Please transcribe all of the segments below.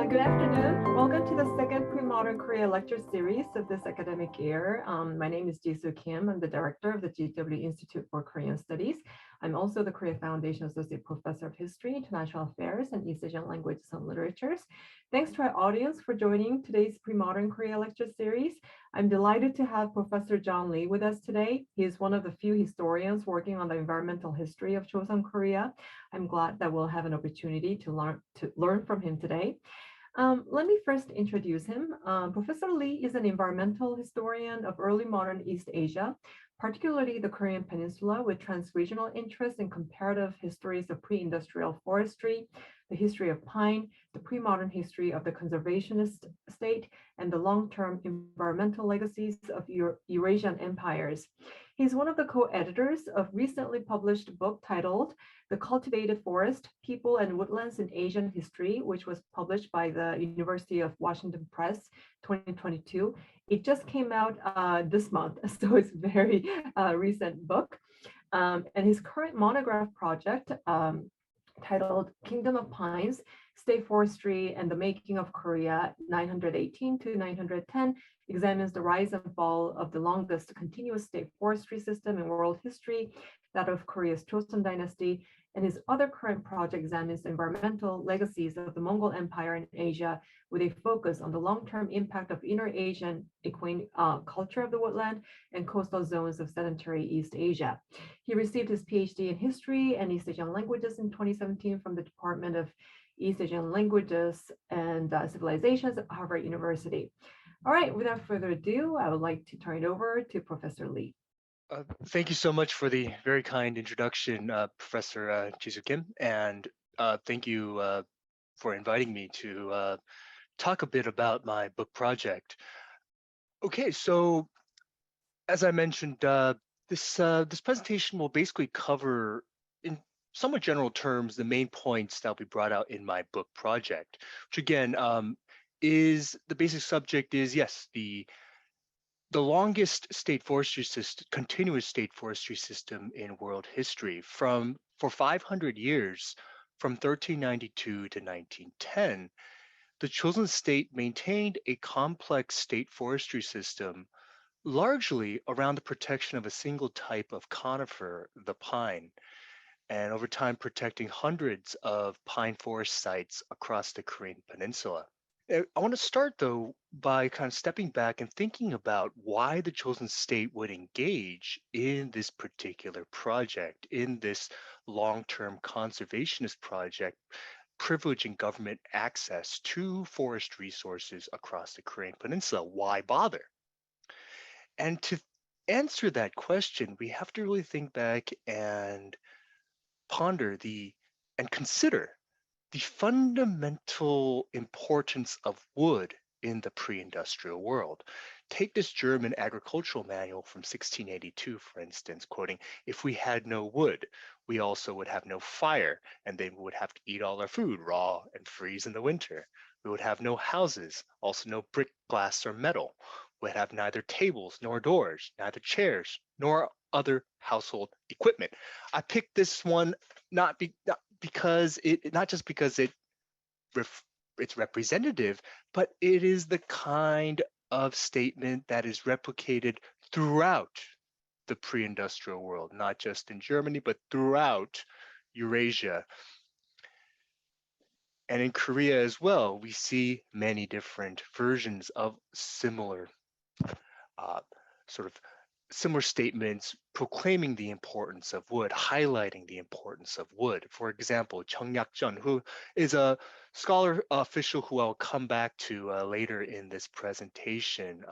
Good afternoon. Welcome to the second Pre-Modern Korea lecture series of this academic year. My name is Jisoo Kim. I'm the director of the GW Institute for Korean Studies. I'm also the Korea Foundation Associate Professor of History, International Affairs, and East Asian Languages and Literatures. Thanks to our audience for joining today's Pre-Modern Korea lecture series. I'm delighted to have Professor John Lee with us today. He is one of the few historians working on the environmental history of Chosŏn Korea. I'm glad that we'll have an opportunity to learn from him today. Let me first introduce him. Professor Lee is an environmental historian of early modern East Asia, particularly the Korean peninsula, with transregional interest in comparative histories of pre-industrial forestry, the history of pine, the pre-modern history of the conservationist state, and the long-term environmental legacies of Eurasian empires. He's one of the co-editors of recently published book titled The Cultivated Forest, People and Woodlands in Asian History, which was published by the University of Washington Press 2022. It just came out this month, so it's a very recent book. And his current monograph project titled Kingdom of Pines, State Forestry and the Making of Korea 918 to 910 examines the rise and fall of the longest continuous state forestry system in world history, that of Korea's Chosŏn dynasty, and his other current project examines the environmental legacies of the Mongol Empire in Asia with a focus on the long-term impact of inner Asian equine culture of the woodland and coastal zones of sedentary East Asia. He received his PhD in history and East Asian languages in 2017 from the Department of East Asian Languages and Civilizations at Harvard University. All right, without further ado, I would like to turn it over to Professor Lee. Thank you so much for the very kind introduction, Professor Jisoo Kim, and thank you for inviting me to talk a bit about my book project. Okay, so as I mentioned, this presentation will basically cover, in somewhat general terms, the main points that will be brought out in my book project, which again is the basic subject is, yes, the longest state forestry system, continuous state forestry system in world history. For 500 years, from 1392 to 1910, the Chosŏn state maintained a complex state forestry system, largely around the protection of a single type of conifer, the pine, and over time protecting hundreds of pine forest sites across the Korean peninsula. I want to start though by kind of stepping back and thinking about why the Chosŏn state would engage in this particular project, in this long-term conservationist project, privileging government access to forest resources across the Korean peninsula. Why bother? And to answer that question, we have to really think back and ponder and consider the fundamental importance of wood in the pre-industrial world. Take this German agricultural manual from 1682, for instance, quoting, "If we had no wood, we also would have no fire, and then we would have to eat all our food raw and freeze in the winter. We would have no houses, also no brick, glass, or metal. We'd have neither tables nor doors, neither chairs nor other household equipment." I picked this one not because not just because it's representative, but it is the kind of statement that is replicated throughout the pre-industrial world, not just in Germany, but throughout Eurasia. And in Korea as well, we see many different versions of similar similar statements proclaiming the importance of wood, highlighting the importance of wood. For example, Chung Yak-jeon, who is a scholar official who I'll come back to later in this presentation,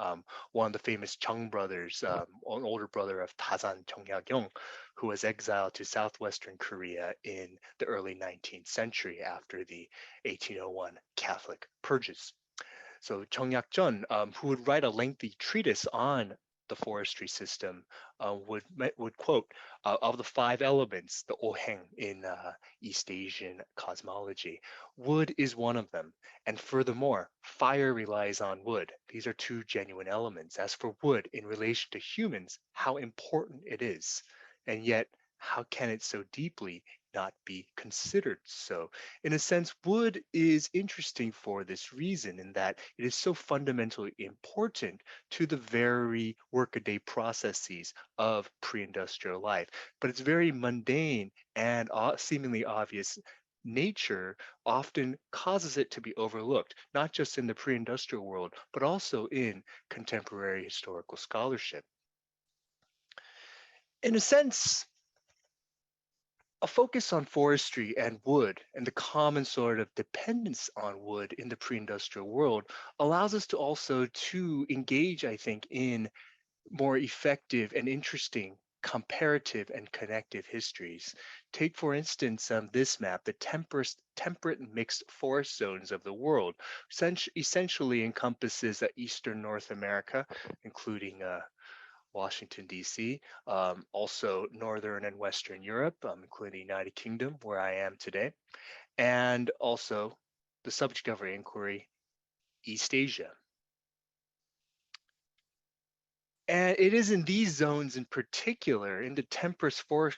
one of the famous Chung brothers, an older brother of Dasan Chung Yak-yong, who was exiled to southwestern Korea in the early 19th century after the 1801 Catholic purges. So Chung Yak-jeon, who would write a lengthy treatise on the forestry system, would quote, of the 5 elements, the oheng in East Asian cosmology, wood is one of them. And furthermore, fire relies on wood. These are 2 genuine elements. As for wood in relation to humans, how important it is, and yet how can it so deeply not be considered so? In a sense, wood is interesting for this reason, in that it is so fundamentally important to the very workaday processes of pre-industrial life. But its very mundane and seemingly obvious nature often causes it to be overlooked, not just in the pre-industrial world, but also in contemporary historical scholarship. In a sense, a focus on forestry and wood and the common sort of dependence on wood in the pre-industrial world allows us to also to engage, I think, in more effective and interesting comparative and connective histories. Take, for instance, this map, the temperate and mixed forest zones of the world, essentially encompasses Eastern North America, including Washington, D.C., also Northern and Western Europe, including the United Kingdom, where I am today, and also the subject of our inquiry, East Asia. And it is in these zones in particular, in the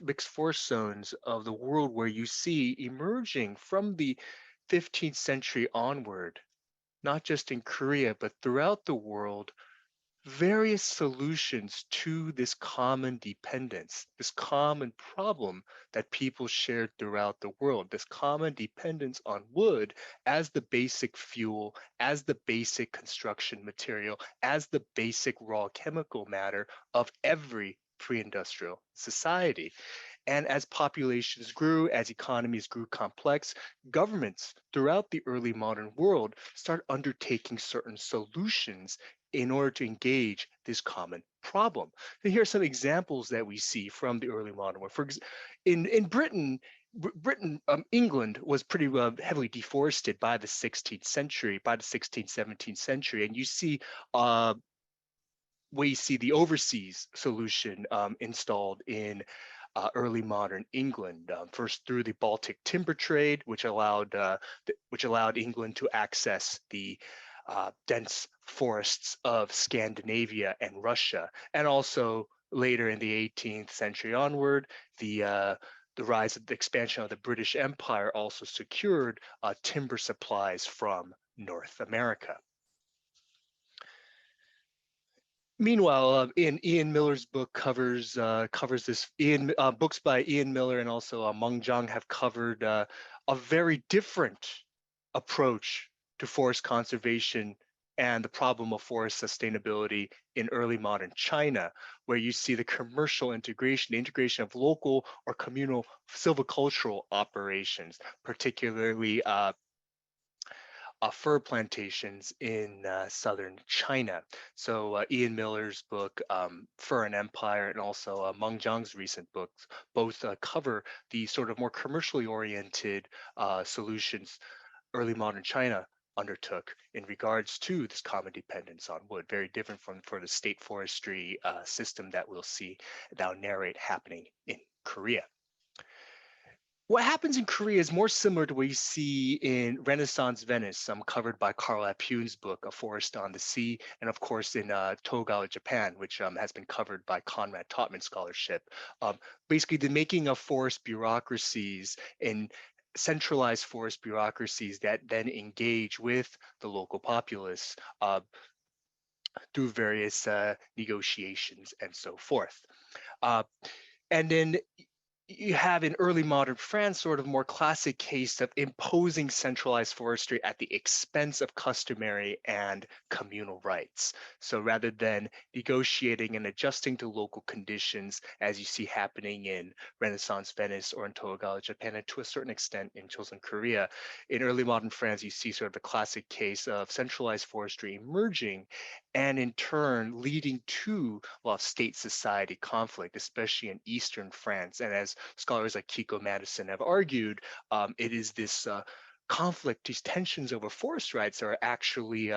mixed forest zones of the world, where you see emerging from the 15th century onward, not just in Korea, but throughout the world, various solutions to this common dependence, this common problem that people shared throughout the world, this common dependence on wood as the basic fuel, as the basic construction material, as the basic raw chemical matter of every pre-industrial society. And as populations grew, as economies grew complex, governments throughout the early modern world start undertaking certain solutions in order to engage this common problem. And here are some examples that we see from the early modern world. In Britain, England was pretty heavily deforested by the 16th century, by the 16th, 17th century, and you see we see the overseas solution installed in early modern England, first through the Baltic timber trade, which allowed England to access the dense forests of Scandinavia and Russia, and also later in the 18th century onward, the rise of the expansion of the British Empire also secured timber supplies from North America. Meanwhile, in Ian Miller's book covers this. Books by Ian Miller and also Meng Zhang have covered a very different approach to forest conservation and the problem of forest sustainability in early modern China, where you see the commercial integration, the integration of local or communal silvicultural operations, particularly fir plantations in southern China. So Ian Miller's book, Fur and Empire, and also Meng Zhang's recent books, both cover the sort of more commercially oriented solutions early modern China undertook in regards to this common dependence on wood, very different from for the state forestry system that we'll see now narrate happening in Korea. What happens in Korea is more similar to what you see in Renaissance Venice, covered by Carl Apune's book, A Forest on the Sea, and of course in Toga, Japan, which has been covered by Conrad Totman scholarship. Basically, the making of forest bureaucracies and centralized forest bureaucracies that then engage with the local populace through various negotiations and so forth. And then you have in early modern France sort of more classic case of imposing centralized forestry at the expense of customary and communal rights. So rather than negotiating and adjusting to local conditions, as you see happening in Renaissance Venice or in Toga, Japan, and to a certain extent in Chosŏn, Korea, in early modern France, you see sort of the classic case of centralized forestry emerging and in turn leading to a lot of state society conflict, especially in Eastern France. And as scholars like Kiko Madison have argued, it is this conflict, these tensions over forest rights are actually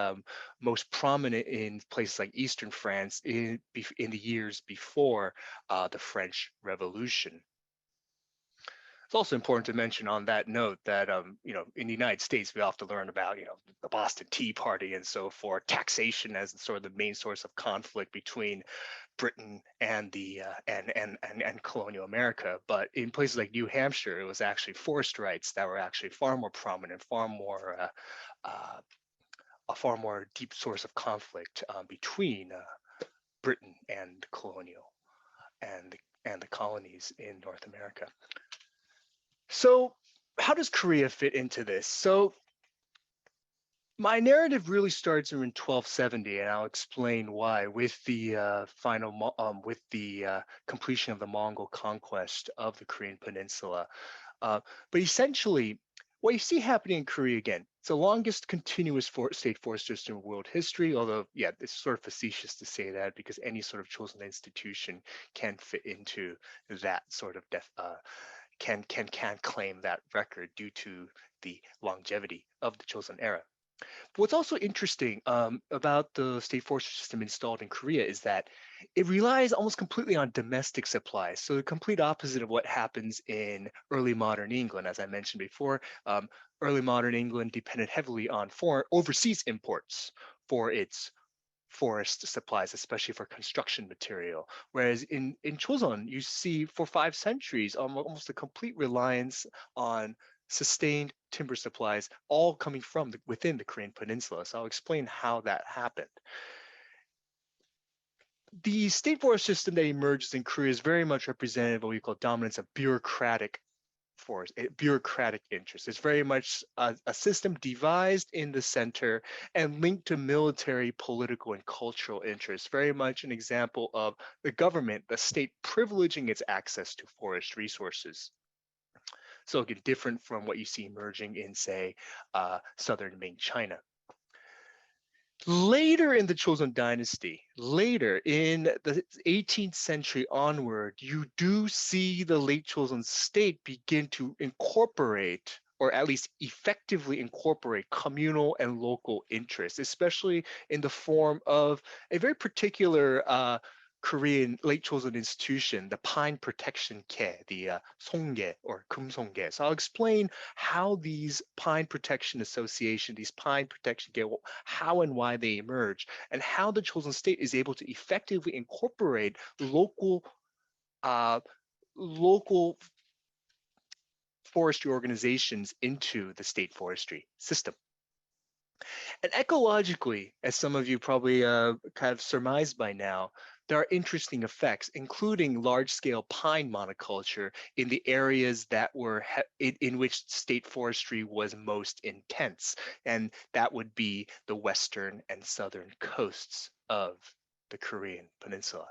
most prominent in places like Eastern France in the years before the French Revolution. It's also important to mention on that note that, in the United States, we often learn about, the Boston Tea Party and so forth, taxation as sort of the main source of conflict between Britain and the and colonial America. But in places like New Hampshire, it was actually forest rights that were actually far more prominent, uh, a far more deep source of conflict between Britain and colonial and the colonies in North America. So how does Korea fit into this? So my narrative really starts in 1270, and I'll explain why with the completion of the Mongol conquest of the Korean Peninsula. But essentially, what you see happening in Korea again, it's the longest continuous state forest system in world history. Although, yeah, it's sort of facetious to say that because any sort of Chosŏn institution can fit into that sort of can claim that record due to the longevity of the Chosŏn era. What's also interesting about the state forestry system installed in Korea is that it relies almost completely on domestic supplies. So the complete opposite of what happens in early modern England. As I mentioned before, early modern England depended heavily on foreign overseas imports for its forest supplies, especially for construction material. Whereas in Chosŏn, you see for 5 centuries almost a complete reliance on sustained timber supplies, all coming from within the Korean Peninsula. So I'll explain how that happened. The state forest system that emerges in Korea is very much representative of what we call dominance of bureaucratic force, bureaucratic interest. It's very much a system devised in the center and linked to military, political, and cultural interests. Very much an example of the government, the state privileging its access to forest resources. So again, different from what you see emerging in, say, southern Ming China. Later in the Chosŏn dynasty, later in the 18th century onward, you do see the late Chosŏn state begin to incorporate, or at least effectively incorporate, communal and local interests, especially in the form of a very particular Korean late Chosŏn institution, the Pine Protection Ke, the Songge or Kumsongge. So I'll explain how these Pine Protection Association, these Pine Protection Ke, how and why they emerge, and how the Chosŏn state is able to effectively incorporate local local forestry organizations into the state forestry system. And ecologically, as some of you probably kind of surmised by now, there are interesting effects, including large-scale pine monoculture in the areas that were in which state forestry was most intense, and that would be the western and southern coasts of the Korean Peninsula.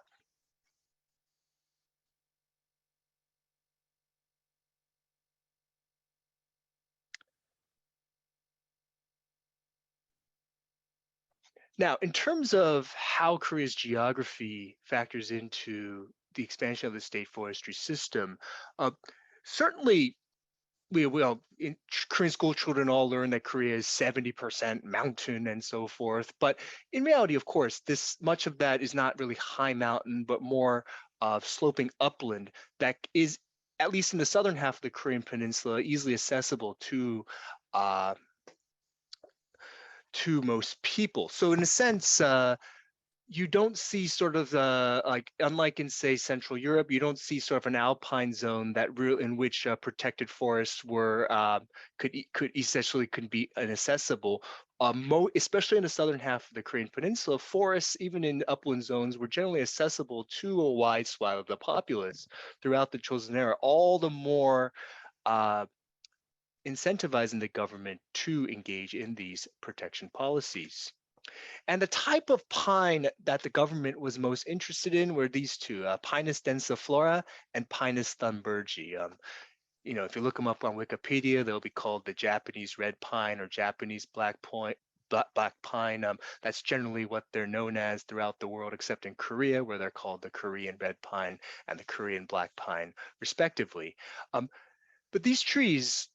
Now, in terms of how Korea's geography factors into the expansion of the state forestry system, certainly in Korean school children all learn that Korea is 70% mountain and so forth. But in reality, of course, much of that is not really high mountain, but more of sloping upland that is, at least in the southern half of the Korean Peninsula, easily accessible to most people. So in a sense, you don't see sort of like, unlike in, say, Central Europe, you don't see sort of an alpine zone in which protected forests could essentially be inaccessible. Especially in the southern half of the Korean Peninsula, forests, even in upland zones, were generally accessible to a wide swath of the populace throughout the Chosŏn era, all the more incentivizing the government to engage in these protection policies. And the type of pine that the government was most interested in were these two, Pinus densiflora and Pinus thunbergi. If you look them up on Wikipedia, they'll be called the Japanese red pine or Japanese black pine. That's generally what they're known as throughout the world, except in Korea, where they're called the Korean red pine and the Korean black pine, respectively. But these trees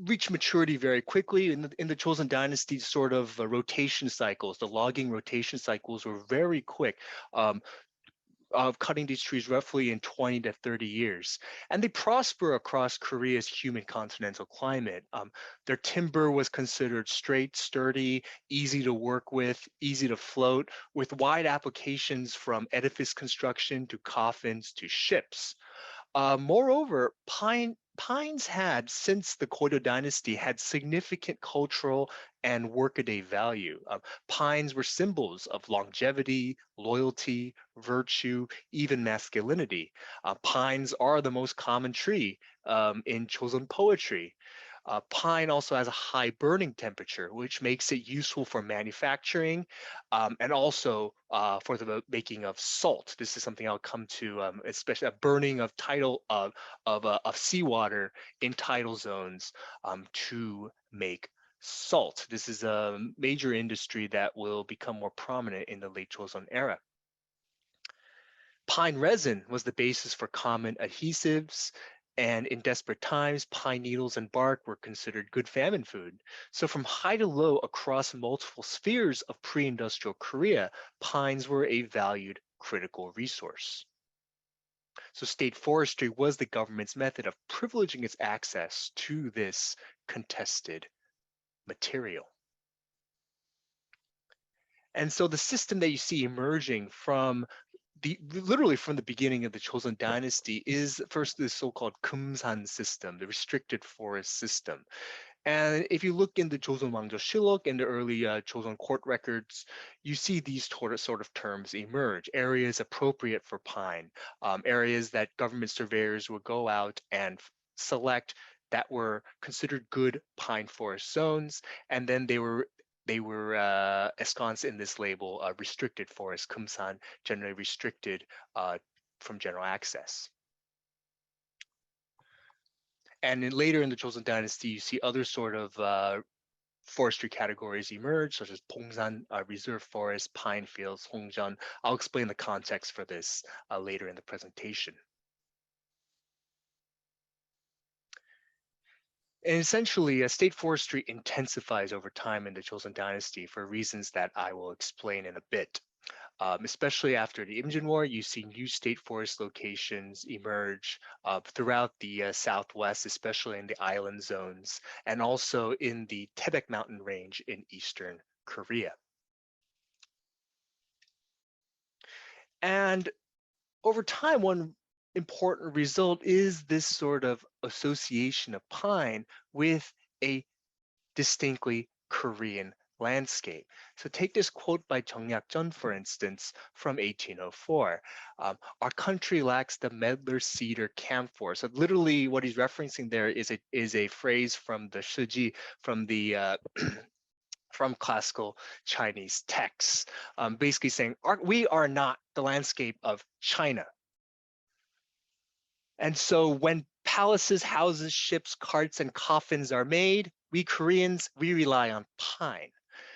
reach maturity very quickly. In the Chosŏn dynasty, sort of rotation cycles, the logging rotation cycles were very quick. of cutting these trees roughly in 20 to 30 years. And they prosper across Korea's humid continental climate. Their timber was considered straight, sturdy, easy to work with, easy to float, with wide applications from edifice construction to coffins to ships. Moreover, pines had, since the Kodo dynasty, had significant cultural and workaday value. Pines were symbols of longevity, loyalty, virtue, even masculinity. Pines are the most common tree in Chosŏn poetry. Pine also has a high burning temperature, which makes it useful for manufacturing and also for the making of salt. This is something I'll come to, especially a burning of of seawater in tidal zones to make salt. This is a major industry that will become more prominent in the late Joseon era. Pine resin was the basis for common adhesives, and in desperate times, pine needles and bark were considered good famine food. So from high to low across multiple spheres of pre-industrial Korea, pines were a valued critical resource. So state forestry was the government's method of privileging its access to this contested material. And so the system that you see emerging from literally from the beginning of the Chosun dynasty is first the so-called Kumsan system, the restricted forest system. And if you look in the Joseon Wangjoshillok and the early Joseon court records, you see these sort of terms emerge. Areas appropriate for pine, areas that government surveyors would go out and select that were considered good pine forest zones, and then they were ensconced in this label, restricted forest, Kumsan, generally restricted from general access. And then later in the Joseon dynasty, you see other sort of forestry categories emerge, such as Pongsan, reserve forest, pine fields, Hongjeon. I'll explain the context for this later in the presentation. And essentially, state forestry intensifies over time in the Joseon dynasty for reasons that I will explain in a bit. Especially after the Imjin War, you see new state forest locations emerge throughout the southwest, especially in the island zones, and also in the Taebaek mountain range in eastern Korea. And over time, one important result is this sort of association of pine with a distinctly Korean landscape. So take this quote by Jung Yak-jeon, for instance, from 1804. Our country lacks the medlar cedar camphor. So literally what he's referencing there is a phrase from the Shiji, from the from classical Chinese texts, basically saying we are not the landscape of China. And so when palaces, houses, ships, carts, and coffins are made, we Koreans, we rely on pine.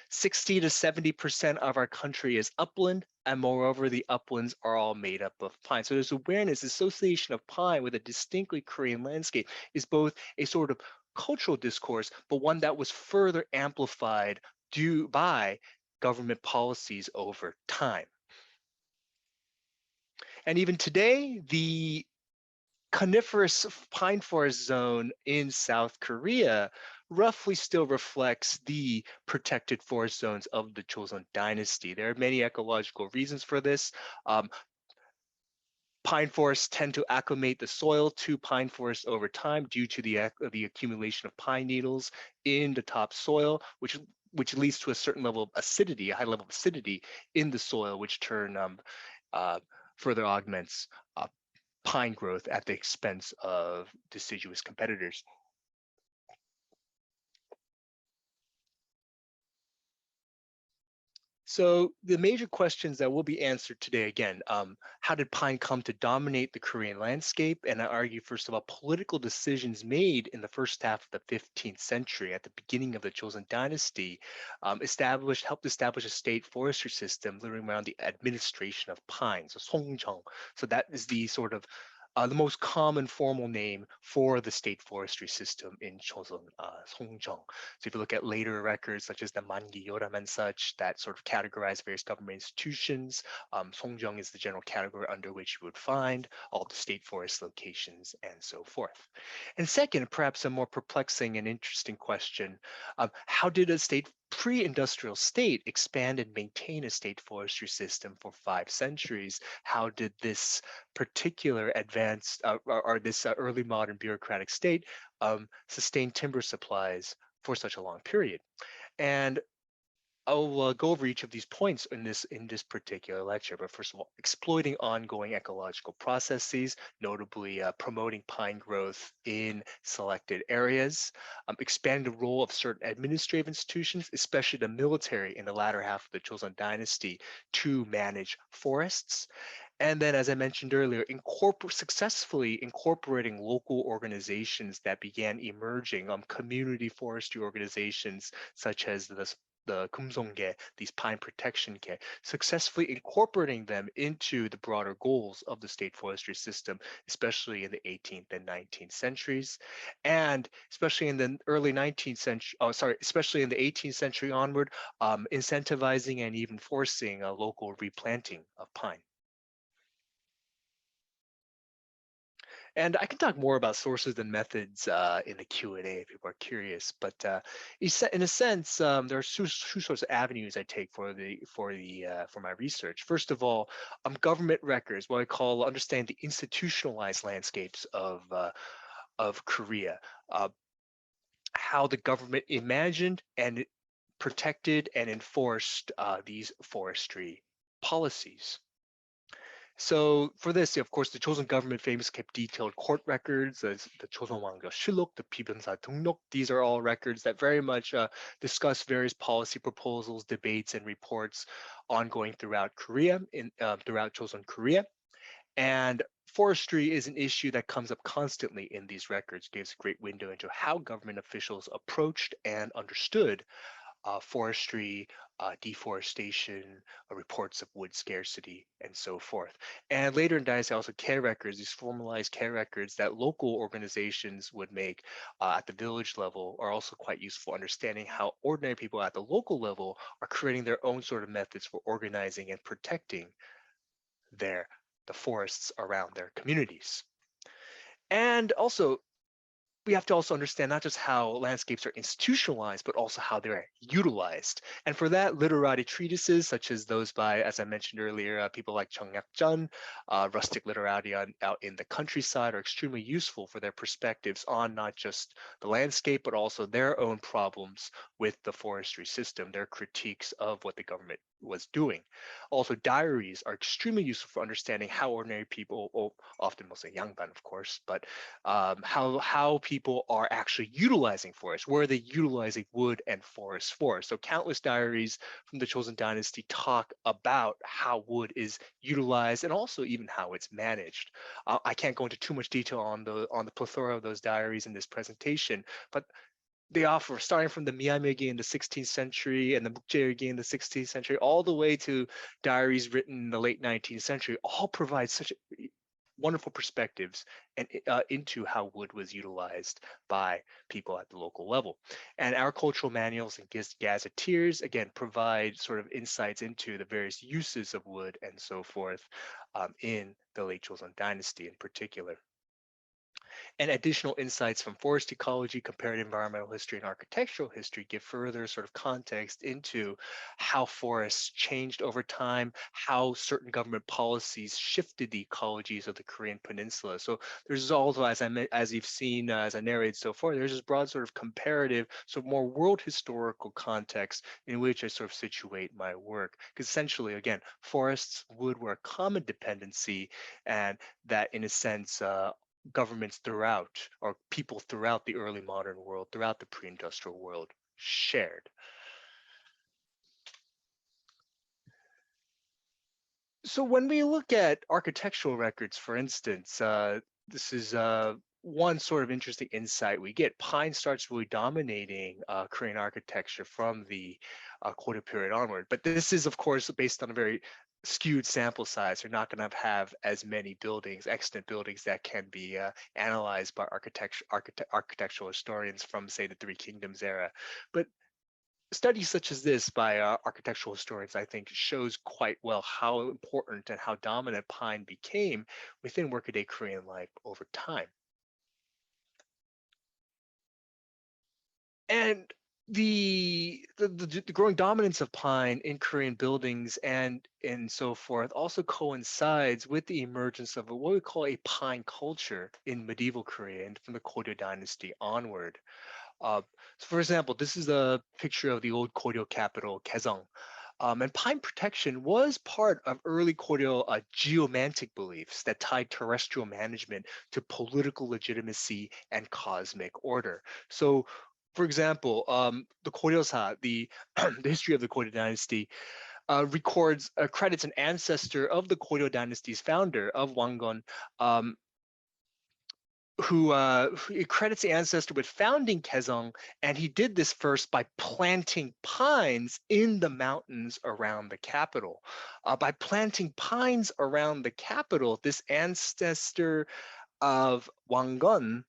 60 to 70% of our country is upland, and moreover, the uplands are all made up of pine. So there's awareness, association of pine with a distinctly Korean landscape is both a sort of cultural discourse, but one that was further amplified due by government policies over time. And even today, the coniferous pine forest zone in South Korea roughly still reflects the protected forest zones of the Joseon dynasty. There are many ecological reasons for this. Pine forests tend to acclimate the soil to pine forests over time due to the accumulation of pine needles in the top soil, which leads to a certain level of acidity, a high level of acidity in the soil, which further augments pine growth at the expense of deciduous competitors. So the major questions that will be answered today, again, how did pine come to dominate the Korean landscape? And I argue, first of all, political decisions made in the first half of the 15th century, at the beginning of the Joseon dynasty, helped establish a state forestry system living around the administration of pine, so Songjong. So that is the sort of the most common formal name for the state forestry system in Chosŏn, Songjong. So if you look at later records such as the Mangi Yoram and such that sort of categorize various government institutions, Songjong is the general category under which you would find all the state forest locations and so forth. And second, perhaps a more perplexing and interesting question, how did a state pre-industrial state expand and maintain a state forestry system for 5 centuries? How did this particular advanced or this early modern bureaucratic state sustain timber supplies for such a long period? And I'll go over each of these points in this particular lecture. But first of all, exploiting ongoing ecological processes, notably promoting pine growth in selected areas, expanding the role of certain administrative institutions, especially the military in the latter half of the Joseon dynasty, to manage forests. And then, as I mentioned earlier, successfully incorporating local organizations that began emerging, community forestry organizations such as the Kumsongge, these pine protection care, successfully incorporating them into the broader goals of the state forestry system, especially in the 18th and 19th centuries, and especially in the early 19th century, especially in the 18th century onward, incentivizing and even forcing a local replanting of pine. And I can talk more about sources and methods in the Q&A if people are curious. But in a sense, there are two sorts of avenues I take for my research. First of all, government records, what I call understand the institutionalized landscapes of Korea, uh, how the government imagined and protected and enforced these forestry policies. So for this, of course, the Joseon government famously kept detailed court records, as the Joseon Wangjo Shillok, the Pibensa Tungnok. These are all records that very much discuss various policy proposals, debates, and reports ongoing throughout Korea, throughout Joseon Korea. And forestry is an issue that comes up constantly in these records, gives a great window into how government officials approached and understood forestry, deforestation, reports of wood scarcity, and so forth. And later in Dynasty, also care records, these formalized care records that local organizations would make at the village level are also quite useful, understanding how ordinary people at the local level are creating their own sort of methods for organizing and protecting their the forests around their communities. And also, we have to also understand not just how landscapes are institutionalized, but also how they're utilized. And for that, literati treatises, such as those by, as I mentioned earlier, people like Chung Yak-jun, rustic literati out in the countryside, are extremely useful for their perspectives on not just the landscape, but also their own problems with the forestry system, their critiques of what the government was doing. Also, diaries are extremely useful for understanding how ordinary people, often mostly Yangban, of course, but how people are actually utilizing forests. Where are they utilizing wood and forest for? So countless diaries from the Chosen Dynasty talk about how wood is utilized and also even how it's managed. I can't go into too much detail on the plethora of those diaries in this presentation, but they offer starting from the Miyamegi in the 16th century and the Mukjaergi in the 16th century, all the way to diaries written in the late 19th century, all provide such wonderful perspectives and into how wood was utilized by people at the local level. And our cultural manuals and gazetteers, again, provide sort of insights into the various uses of wood and so forth in the late Joseon dynasty in particular. And additional insights from forest ecology, comparative environmental history, and architectural history give further sort of context into how forests changed over time, how certain government policies shifted the ecologies of the Korean peninsula. So there's also, as you've seen, as I narrated so far, there's this broad sort of comparative, so more world historical context in which I sort of situate my work. Because essentially, again, forests, wood were a common dependency, and that in a sense, governments throughout or people throughout the early modern world, throughout the pre-industrial world shared. So when we look at architectural records, for instance, this is one sort of interesting insight we get. Pine starts really dominating Korean architecture from the Korea period onward. But this is, of course, based on a very skewed sample size. You're not going to have as many buildings, extant buildings that can be analyzed by architectural historians from, say, the Three Kingdoms era. But studies such as this by architectural historians, I think, shows quite well how important and how dominant pine became within workaday Korean life over time. And the growing dominance of pine in Korean buildings and so forth also coincides with the emergence of what we call a pine culture in medieval Korea and from the Goryeo dynasty onward. Uh, so for example, this is a picture of the old Goryeo capital, Kaesong. And pine protection was part of early Goryeo geomantic beliefs that tied terrestrial management to political legitimacy and cosmic order. So, for example, the Goryeo the history of the Goryeo dynasty, records credits an ancestor of the Goryeo dynasty's founder of Wangon, um, who credits the ancestor with founding Kaesong, and he did this first by planting pines in the mountains around the capital. By planting pines around the capital, this ancestor of Wangon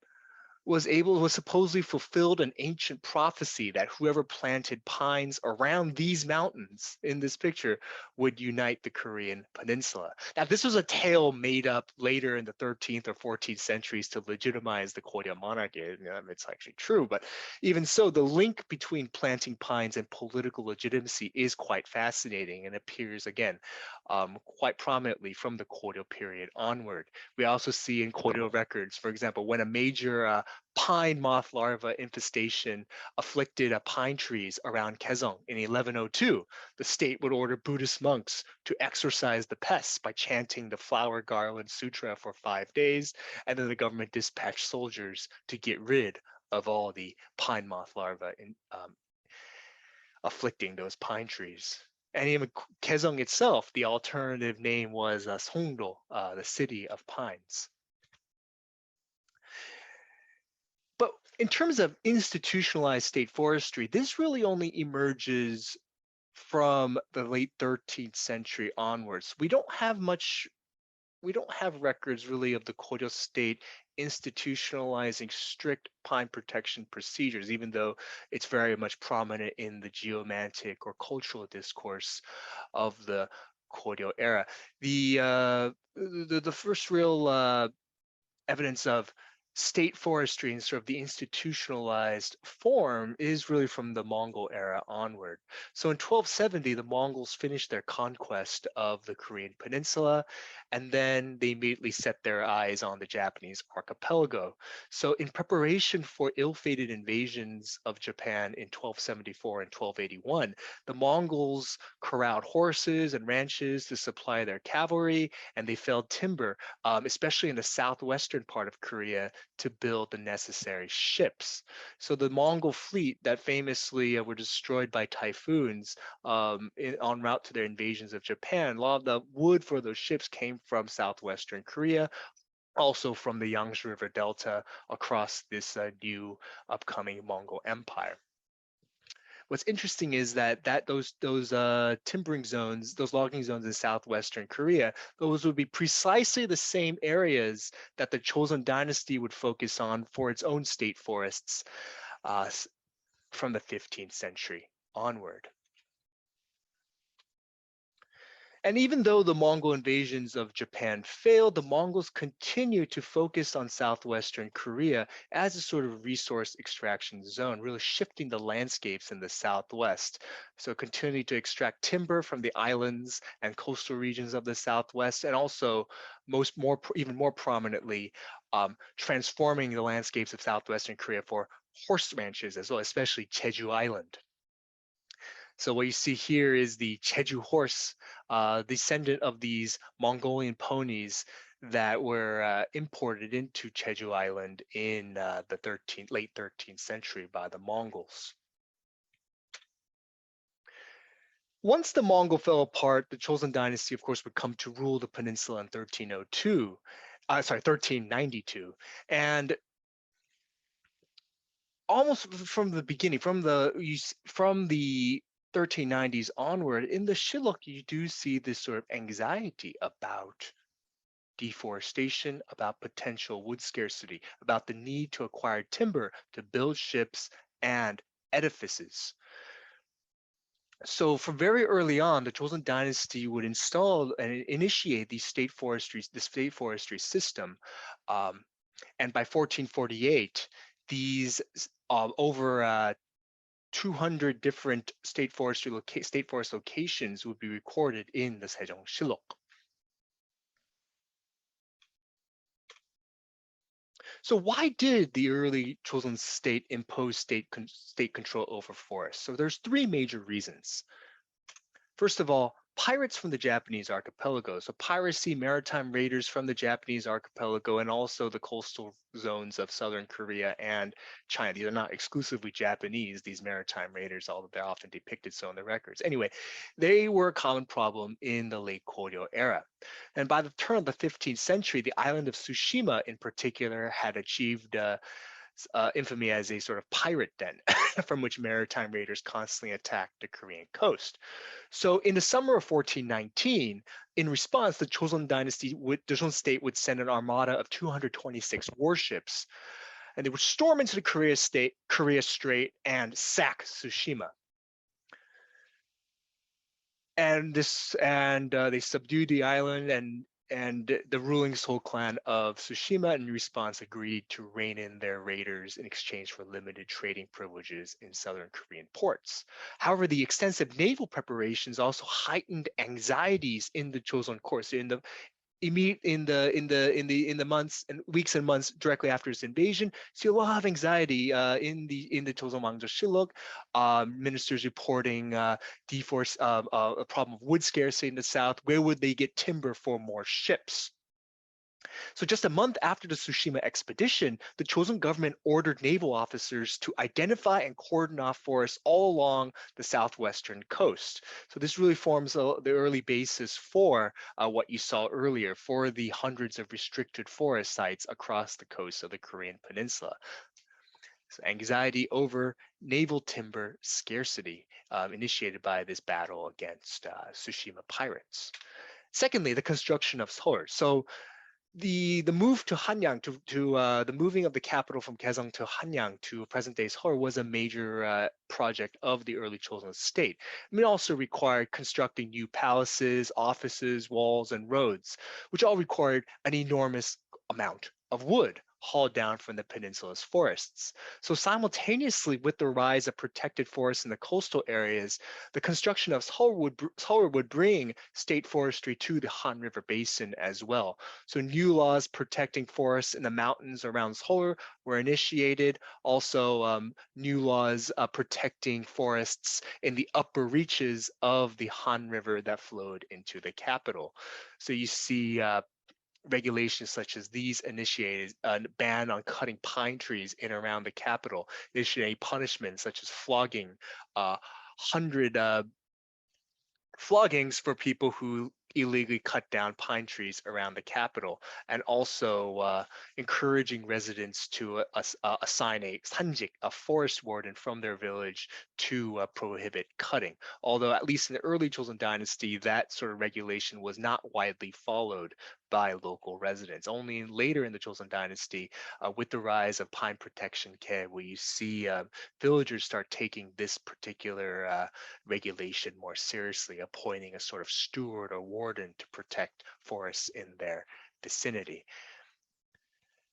was supposedly fulfilled an ancient prophecy that whoever planted pines around these mountains in this picture would unite the Korean peninsula. Now, this was a tale made up later in the 13th or 14th centuries to legitimize the Goryeo monarchy. It's actually true, but even so, the link between planting pines and political legitimacy is quite fascinating and appears again quite prominently from the Goryeo period onward. We also see in Goryeo records, for example, when a major pine moth larva infestation afflicted pine trees around Kaesong in 1102. The state would order Buddhist monks to exorcise the pests by chanting the flower garland sutra for 5 days, and then the government dispatched soldiers to get rid of all the pine moth larvae afflicting those pine trees. And even Kaesong itself, the alternative name was Songdo, the city of pines. But in terms of institutionalized state forestry, this really only emerges from the late 13th century onwards. We don't have records really of the Goryeo state institutionalizing strict pine protection procedures, even though it's very much prominent in the geomantic or cultural discourse of the Goryeo era. The first real evidence of state forestry and sort of the institutionalized form is really from the Mongol era onward. So in 1270, the Mongols finished their conquest of the Korean peninsula, and then they immediately set their eyes on the Japanese archipelago. So in preparation for ill-fated invasions of Japan in 1274 and 1281, the Mongols corralled horses and ranches to supply their cavalry, and they felled timber, especially in the southwestern part of Korea, to build the necessary ships. So the Mongol fleet that famously were destroyed by typhoons en route to their invasions of Japan, a lot of the wood for those ships came from southwestern Korea, also from the Yangtze River Delta across this new upcoming Mongol Empire. What's interesting is that those timbering zones, those logging zones in southwestern Korea, those would be precisely the same areas that the Chosŏn dynasty would focus on for its own state forests uh, from the 15th century onward. And even though the Mongol invasions of Japan failed, the Mongols continued to focus on southwestern Korea as a sort of resource extraction zone, really shifting the landscapes in the southwest. So continuing to extract timber from the islands and coastal regions of the southwest, and also even more prominently, transforming the landscapes of southwestern Korea for horse ranches as well, especially Jeju Island. So what you see here is the Jeju horse, descendant of these Mongolian ponies that were imported into Jeju Island in the late 13th century by the Mongols. Once the Mongol fell apart, the Chosŏn dynasty, of course, would come to rule the peninsula in 1392. And almost from the beginning, from the 1390s onward, in the Shilluk, you do see this sort of anxiety about deforestation, about potential wood scarcity, about the need to acquire timber to build ships and edifices. So from very early on, the Joseon dynasty would install and initiate the state forestry system. Um, and by 1448, these over 200 different state forest locations would be recorded in the Sejong Shillok. So why did the early Joseon state impose state control over forests? So there's three major reasons. First of all, pirates from the Japanese archipelago. So piracy, maritime raiders from the Japanese archipelago, and also the coastal zones of southern Korea and China. These are not exclusively Japanese, these maritime raiders, although they're often depicted so in the records. Anyway, they were a common problem in the late Koryo era. And by the turn of the 15th century, the island of Tsushima in particular had achieved infamy as a sort of pirate den from which maritime raiders constantly attacked the Korean coast. So in the summer of 1419, in response, the Joseon state would send an armada of 226 warships, and they would storm into the Korea Strait, and sack Tsushima. And they subdued the island, and the ruling Seoul clan of Tsushima, in response, agreed to rein in their raiders in exchange for limited trading privileges in southern Korean ports. However, the extensive naval preparations also heightened anxieties in the Joseon court. So in the months and weeks and months directly after its invasion, see a lot of anxiety in the Joseon Mangjo Shilluk. Ministers reporting a problem of wood scarcity in the south. Where would they get timber for more ships? So just a month after the Tsushima expedition, the Joseon government ordered naval officers to identify and cordon off forests all along the southwestern coast. So this really forms the early basis for what you saw earlier, for the hundreds of restricted forest sites across the coast of the Korean peninsula. So anxiety over naval timber scarcity initiated by this battle against Tsushima pirates. Secondly, the construction of Seoul. So the move to Hanyang to the moving of the capital from Kaesong to Hanyang to present-day Seoul was a major project of the early Joseon state. It also required constructing new palaces, offices, walls, and roads, which all required an enormous amount of wood hauled down from the peninsula's forests. So simultaneously with the rise of protected forests in the coastal areas, the construction of Seoul would bring state forestry to the Han River Basin as well. So new laws protecting forests in the mountains around Seoul were initiated. Also, new laws protecting forests in the upper reaches of the Han River that flowed into the capital. So you see regulations such as these initiated a ban on cutting pine trees in and around the capital, initiating punishments such as flogging, 100 floggings for people who illegally cut down pine trees around the capital, and also encouraging residents to assign a sanjik, a forest warden from their village, to prohibit cutting. Although at least in the early Joseon dynasty, that sort of regulation was not widely followed by local residents. Only later in the Joseon dynasty, with the rise of pine protection care, where you see villagers start taking this particular regulation more seriously, appointing a sort of steward or warden to protect forests in their vicinity.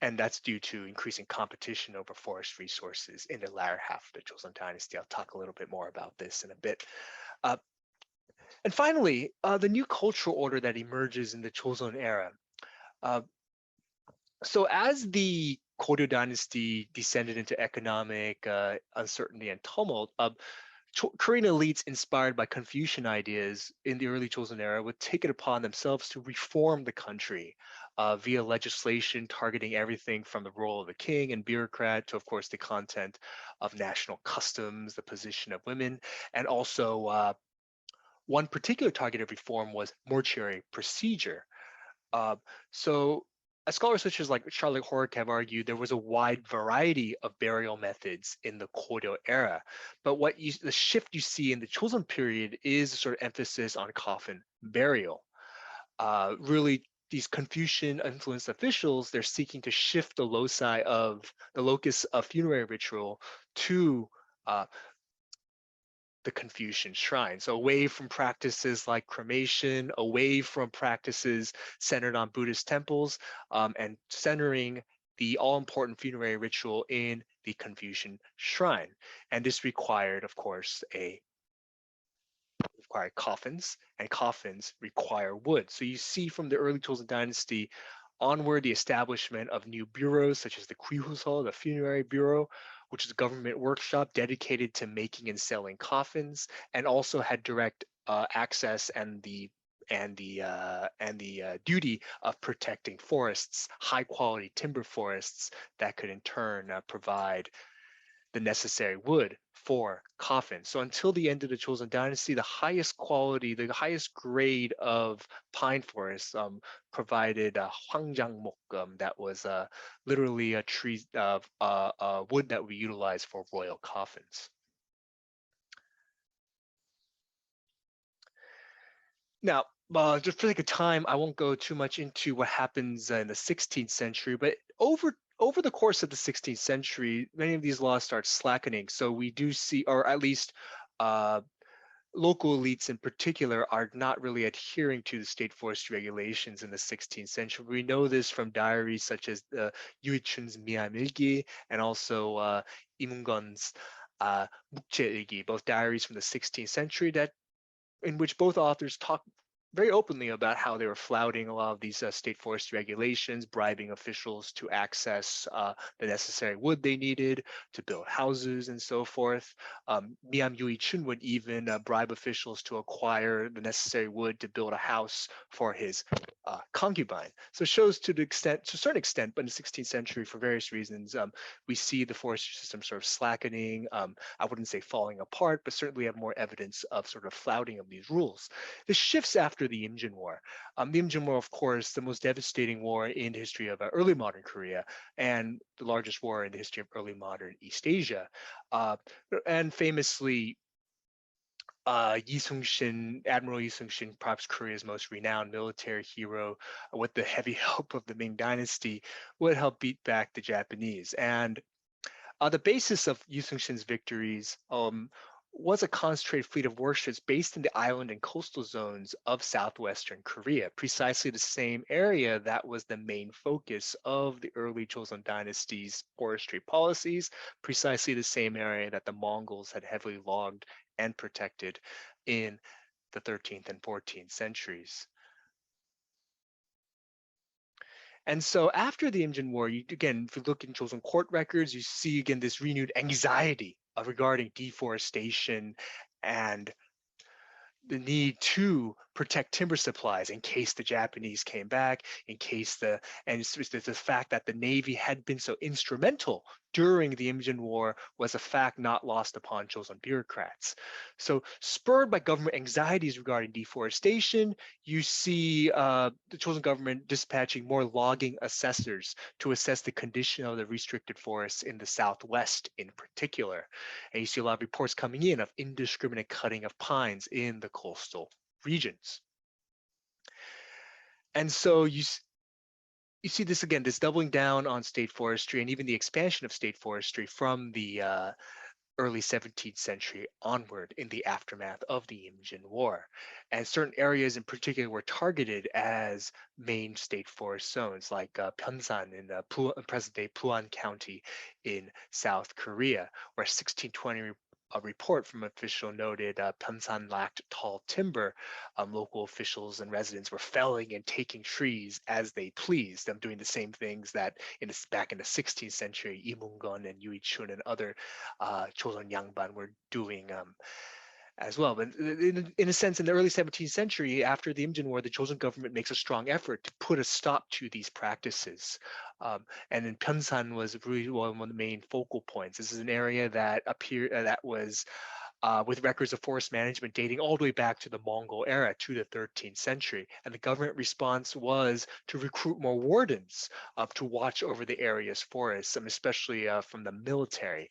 And that's due to increasing competition over forest resources in the latter half of the Joseon dynasty. I'll talk a little bit more about this in a bit. Uh, and finally, the new cultural order that emerges in the Joseon era. Uh, so as the Koryo dynasty descended into economic uncertainty and tumult, Korean elites inspired by Confucian ideas in the early Joseon era would take it upon themselves to reform the country via legislation targeting everything from the role of the king and bureaucrat to, of course, the content of national customs, the position of women, and also one particular targeted reform was mortuary procedure. Uh, so scholars such as like Charlotte Horrick have argued there was a wide variety of burial methods in the Goryeo era, but the shift you see in the Chosun period is a sort of emphasis on coffin burial. Really, these Confucian influenced officials, they're seeking to shift the locus of funerary ritual to uh, the Confucian shrine. So away from practices like cremation, away from practices centered on Buddhist temples, and centering the all-important funerary ritual in the Confucian shrine. And this required, of course, require coffins, and coffins require wood. So you see from the early Joseon dynasty onward the establishment of new bureaus such as the Kwihuso, the funerary bureau, which is a government workshop dedicated to making and selling coffins, and also had direct access and the duty of protecting forests, high quality timber forests that could in turn provide the necessary wood for coffins. So until the end of the Chosun dynasty, the highest quality, the highest grade of pine forest provided hwangjangmok, that was literally a tree of wood that we utilize for royal coffins. Now, just for the sake of time, I won't go too much into what happens in the 16th century, but over the course of the 16th century, many of these laws start slackening. So we do see, or at least uh, local elites in particular, are not really adhering to the state forestry regulations in the 16th century. We know this from diaries such as Yu Chun's Miamilgi and also Imungon's Mukche, both diaries from the 16th century that in which both authors talk very openly about how they were flouting a lot of these state forest regulations, bribing officials to access the necessary wood they needed to build houses and so forth. Miam Yui Chun would even bribe officials to acquire the necessary wood to build a house for his concubine. So it shows to a certain extent, but in the 16th century, for various reasons, we see the forestry system sort of slackening. I wouldn't say falling apart, but certainly have more evidence of sort of flouting of these rules. This shifts after the Imjin War. The Imjin War, of course, the most devastating war in the history of early modern Korea and the largest war in the history of early modern East Asia. And famously, Yi Sung-shin, Admiral Yi Sung-shin, perhaps Korea's most renowned military hero, with the heavy help of the Ming Dynasty, would help beat back the Japanese. And the basis of Yu Sung-shin's victories was a concentrated fleet of warships based in the island and coastal zones of southwestern Korea, precisely the same area that was the main focus of the early Joseon dynasty's forestry policies, precisely the same area that the Mongols had heavily logged and protected in the 13th and 14th centuries. And so after the Imjin War, again, if you look in Joseon court records, you see again this renewed anxiety regarding deforestation and the need to protect timber supplies in case the Japanese came back, in case and it's the fact that the Navy had been so instrumental during the Imjin War was a fact not lost upon Joseon bureaucrats. So spurred by government anxieties regarding deforestation, you see the Joseon government dispatching more logging assessors to assess the condition of the restricted forests in the Southwest in particular. And you see a lot of reports coming in of indiscriminate cutting of pines in the coastal regions. And so you see this again, this doubling down on state forestry and even the expansion of state forestry from the early 17th century onward in the aftermath of the Imjin War. And certain areas in particular were targeted as main state forest zones, like Pyeonsan in present-day Puan County in South Korea, where 1620 a report from an official noted Pyeonsan lacked tall timber. Local officials and residents were felling and taking trees as they pleased, them doing the same things that back in the 16th century, Lee Mungon and Yui Chun and other Choson Yangban were doing as well. But in a sense, in the early 17th century, after the Imjin War, the Joseon government makes a strong effort to put a stop to these practices. And then Pyeonsan was really one of the main focal points. This is an area that that was with records of forest management dating all the way back to the Mongol era, to the 13th century. And the government response was to recruit more wardens to watch over the area's forests, especially from the military.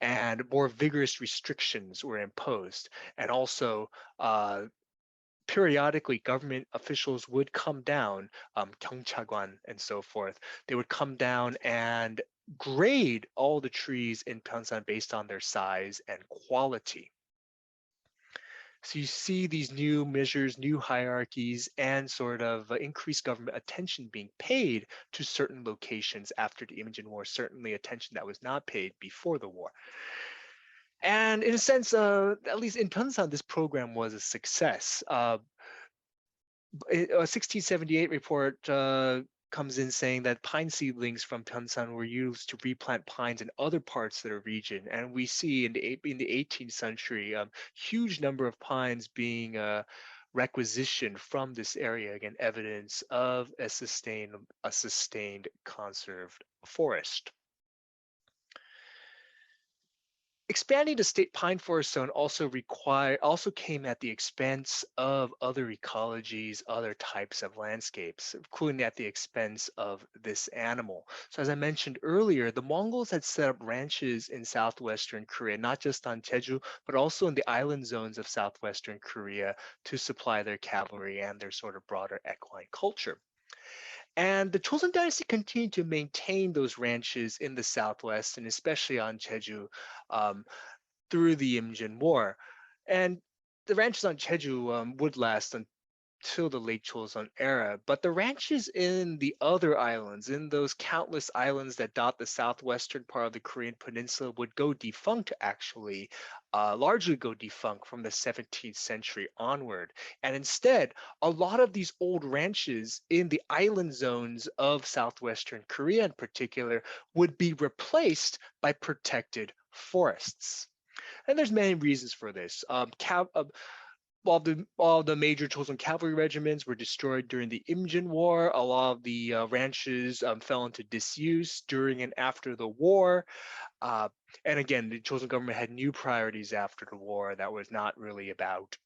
And more vigorous restrictions were imposed. And also, periodically government officials would come down, 경찰관 and so forth. They would come down and grade all the trees in Pyeongsan based on their size and quality. So you see these new measures, new hierarchies, and sort of increased government attention being paid to certain locations after the Imjin War, certainly attention that was not paid before the war. And in a sense, at least in Pyeongsan, this program was a success. A 1678 report comes in saying that pine seedlings from Pyeongsan were used to replant pines in other parts of the region, and we see in the 18th century, huge number of pines being requisitioned from this area. Again, evidence of a sustained conserved forest. Expanding the state pine forest zone also came at the expense of other ecologies, other types of landscapes, including at the expense of this animal. So as I mentioned earlier, the Mongols had set up ranches in southwestern Korea, not just on Jeju, but also in the island zones of southwestern Korea to supply their cavalry and their sort of broader equine culture. And the Chosŏn dynasty continued to maintain those ranches in the southwest and especially on Jeju um, through the Imjin War. And the ranches on Jeju would last until the late Chosŏn era, but the ranches in the other islands, in those countless islands that dot the southwestern part of the Korean peninsula, would go defunct actually, largely go defunct from the 17th century onward. And instead, a lot of these old ranches in the island zones of southwestern Korea in particular would be replaced by protected forests. And there's many reasons for this. While the major Chosun cavalry regiments were destroyed during the Imjin War, a lot of the ranches fell into disuse during and after the war. Uh, and again, the Chosun government had new priorities after the war that was not really about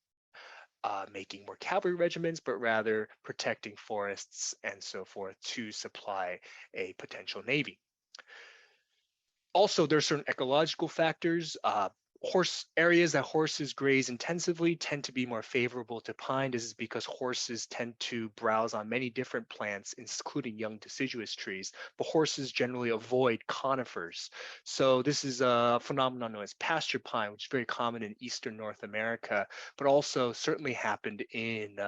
making more cavalry regiments, but rather protecting forests and so forth to supply a potential navy. Also, there are certain ecological factors. Horse areas that horses graze intensively tend to be more favorable to pine. This is because horses tend to browse on many different plants, including young deciduous trees, but horses generally avoid conifers. So this is a phenomenon known as pasture pine, which is very common in eastern North America, but also certainly happened in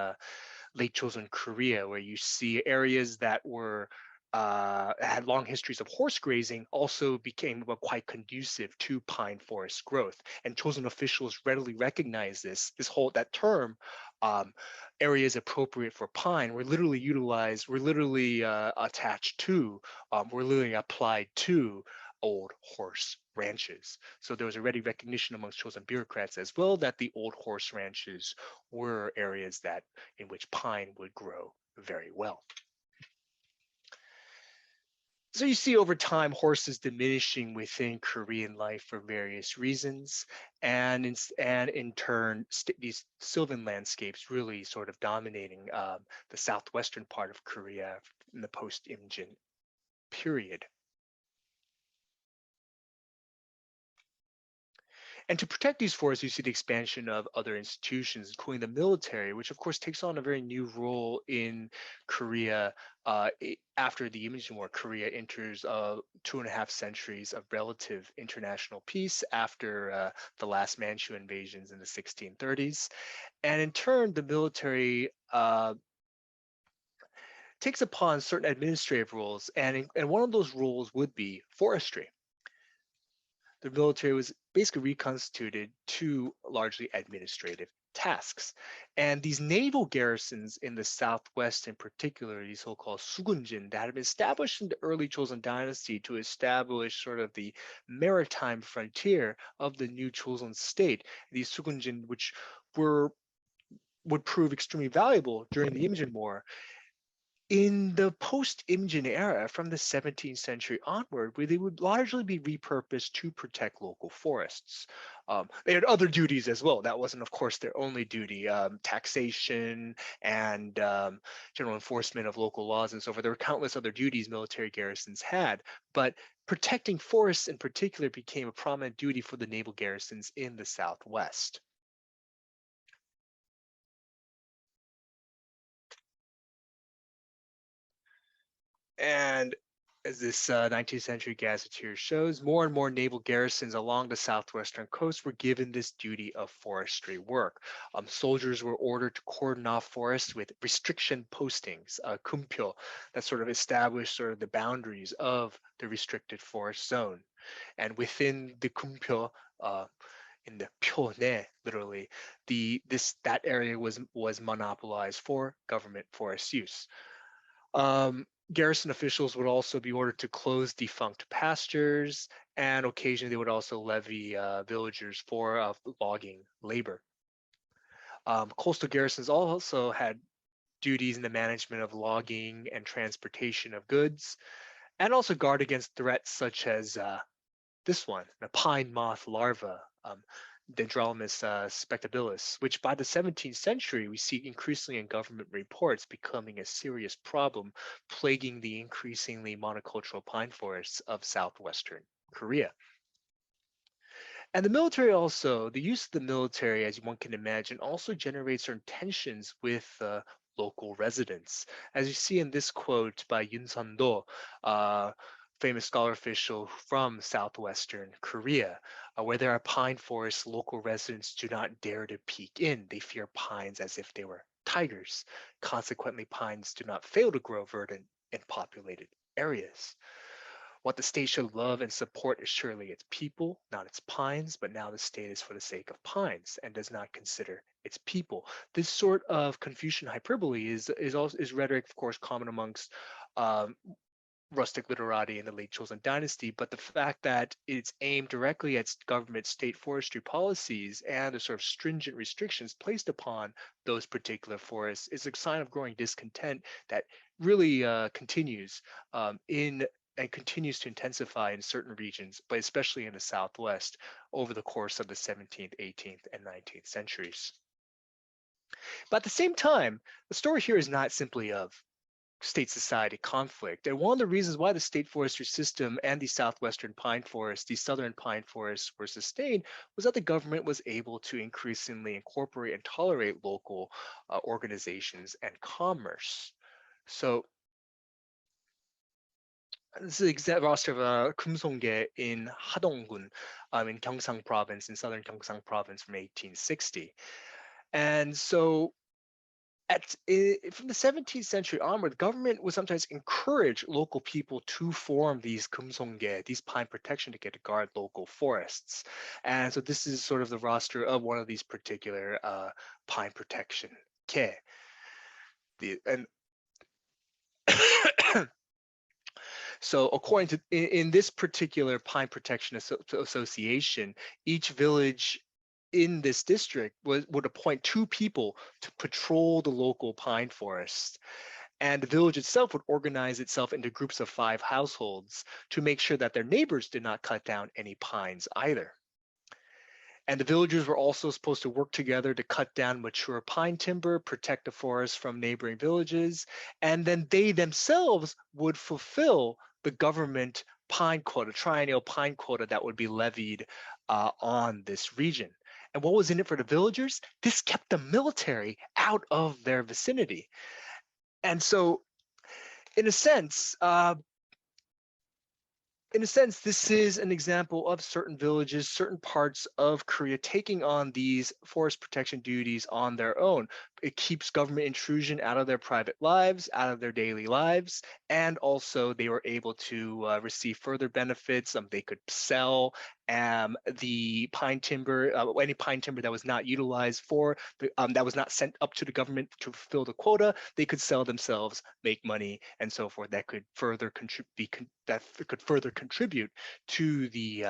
late Chosun Korea, where you see areas that were had long histories of horse grazing also became quite conducive to pine forest growth. And Chosun officials readily recognized that term, um, areas appropriate for pine, were literally utilized, were literally attached to, were literally applied to old horse ranches. So there was already recognition amongst Chosun bureaucrats as well that the old horse ranches were areas that in which pine would grow very well. So you see over time horses diminishing within Korean life for various reasons, and in turn these sylvan landscapes really sort of dominating the southwestern part of Korea in the post-Imjin period. And to protect these forests, you see the expansion of other institutions, including the military, which of course takes on a very new role in Korea. After the Imjin War, Korea enters 2.5 centuries of relative international peace after the last Manchu invasions in the 1630s. And in turn, the military takes upon certain administrative roles, and one of those roles would be forestry. The military was basically reconstituted to largely administrative tasks. And these naval garrisons in the southwest, in particular, these so-called sugunjin that had been established in the early Joseon dynasty to establish sort of the maritime frontier of the new Joseon state. These sugunjin, which would prove extremely valuable during the Imjin War, in the post-Imjin era, from the 17th century onward, where they would largely be repurposed to protect local forests. They had other duties as well. That wasn't, of course, their only duty. Taxation and general enforcement of local laws and so forth. There were countless other duties military garrisons had, but protecting forests in particular became a prominent duty for the naval garrisons in the Southwest. And as this 19th century gazetteer shows, more and more naval garrisons along the southwestern coast were given this duty of forestry work. Soldiers were ordered to cordon off forests with restriction postings, kumpyo, that sort of established sort of the boundaries of the restricted forest zone. And within the kumpyo, in the pyoне, literally, that area was monopolized for government forest use. Um, Garrison officials would also be ordered to close defunct pastures, and occasionally they would also levy villagers for logging labor. Coastal garrisons also had duties in the management of logging and transportation of goods, and also guard against threats such as this one, the pine moth larva, Dendromus spectabilis, which by the 17th century we see increasingly in government reports becoming a serious problem, plaguing the increasingly monocultural pine forests of southwestern Korea. And the use of the military, as one can imagine, also generates certain tensions with local residents. As you see in this quote by Yoon Sun-do, famous scholar official from southwestern Korea, where there are pine forests, local residents do not dare to peek in. They fear pines as if they were tigers. Consequently, pines do not fail to grow verdant in populated areas. What the state should love and support is surely its people, not its pines, but now the state is for the sake of pines and does not consider its people. This sort of Confucian hyperbole is rhetoric, of course, common amongst um, rustic literati in the late Chosŏn dynasty, but the fact that it's aimed directly at government state forestry policies and the sort of stringent restrictions placed upon those particular forests is a sign of growing discontent that really continues in and continues to intensify in certain regions, but especially in the Southwest over the course of the 17th, 18th, and 19th centuries. But at the same time, the story here is not simply of state society conflict. And one of the reasons why the state forestry system and the southwestern pine forests, these southern pine forests were sustained was that the government was able to increasingly incorporate and tolerate local organizations and commerce. So this is the exact roster of Kumsongge in Hadonggun in Gyeongsang province, in southern Gyeongsang province from 1860. And so from the 17th century onward, the government would sometimes encourage local people to form these kumsongge, these pine protection to guard local forests. And so this is sort of the roster of one of these particular pine protection ke. And so according to in this particular pine protection association, each village in this district would appoint two people to patrol the local pine forest. And the village itself would organize itself into groups of 5 households to make sure that their neighbors did not cut down any pines either. And the villagers were also supposed to work together to cut down mature pine timber, protect the forest from neighboring villages, and then they themselves would fulfill the government pine quota, triennial pine quota that would be levied on this region. And what was in it for the villagers? This kept the military out of their vicinity. And so, in a sense, this is an example of certain villages, certain parts of Korea taking on these forest protection duties on their own. It keeps government intrusion out of their private lives, out of their daily lives, and also they were able to receive further benefits. They could sell the pine timber, any pine timber that was not utilized that was not sent up to the government to fulfill the quota, they could sell themselves, make money, and so forth. That could further contribute to the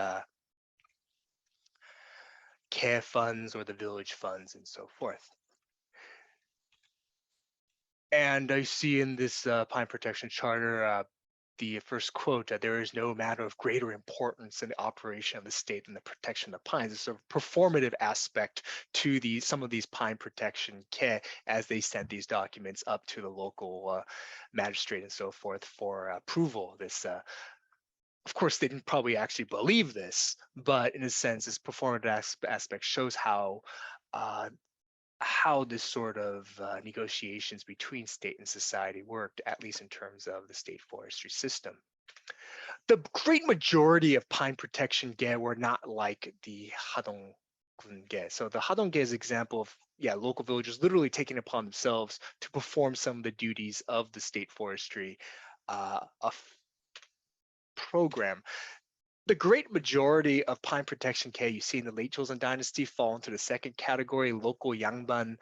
care funds or the village funds and so forth. And I see in this Pine Protection Charter the first quote that there is no matter of greater importance in the operation of the state than the protection of pines. It's a performative aspect to some of these pine protection care as they sent these documents up to the local magistrate and so forth for approval. This, of course, they didn't probably actually believe this, but in a sense, this performative aspect shows uh, how this sort of negotiations between state and society worked, at least in terms of the state forestry system. The great majority of pine protection ge were not like the Hadong ge. So the Hadong ge is an example of local villagers literally taking upon themselves to perform some of the duties of the state forestry program. The great majority of pine protection care you see in the late Chosŏn dynasty fall into the second category, local yangban,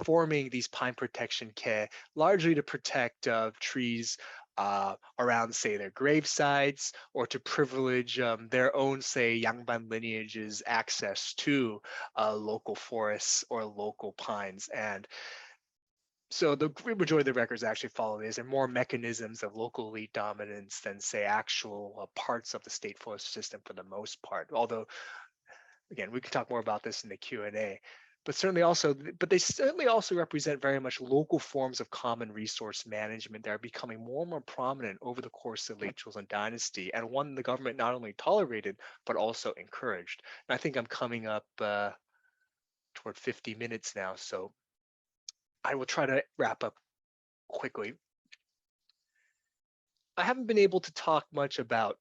forming these pine protection care largely to protect trees around, say, their grave sites, or to privilege their own, say, yangban lineages access to local forests or local pines. And so the great majority of the records actually follow these. They're more mechanisms of local elite dominance than, say, actual parts of the state forest system for the most part. Although, again, we can talk more about this in the Q&A. But they certainly also represent very much local forms of common resource management that are becoming more and more prominent over the course of the late Joseon dynasty, and one the government not only tolerated but also encouraged. And I think I'm coming up toward 50 minutes now, so I will try to wrap up quickly. I haven't been able to talk much about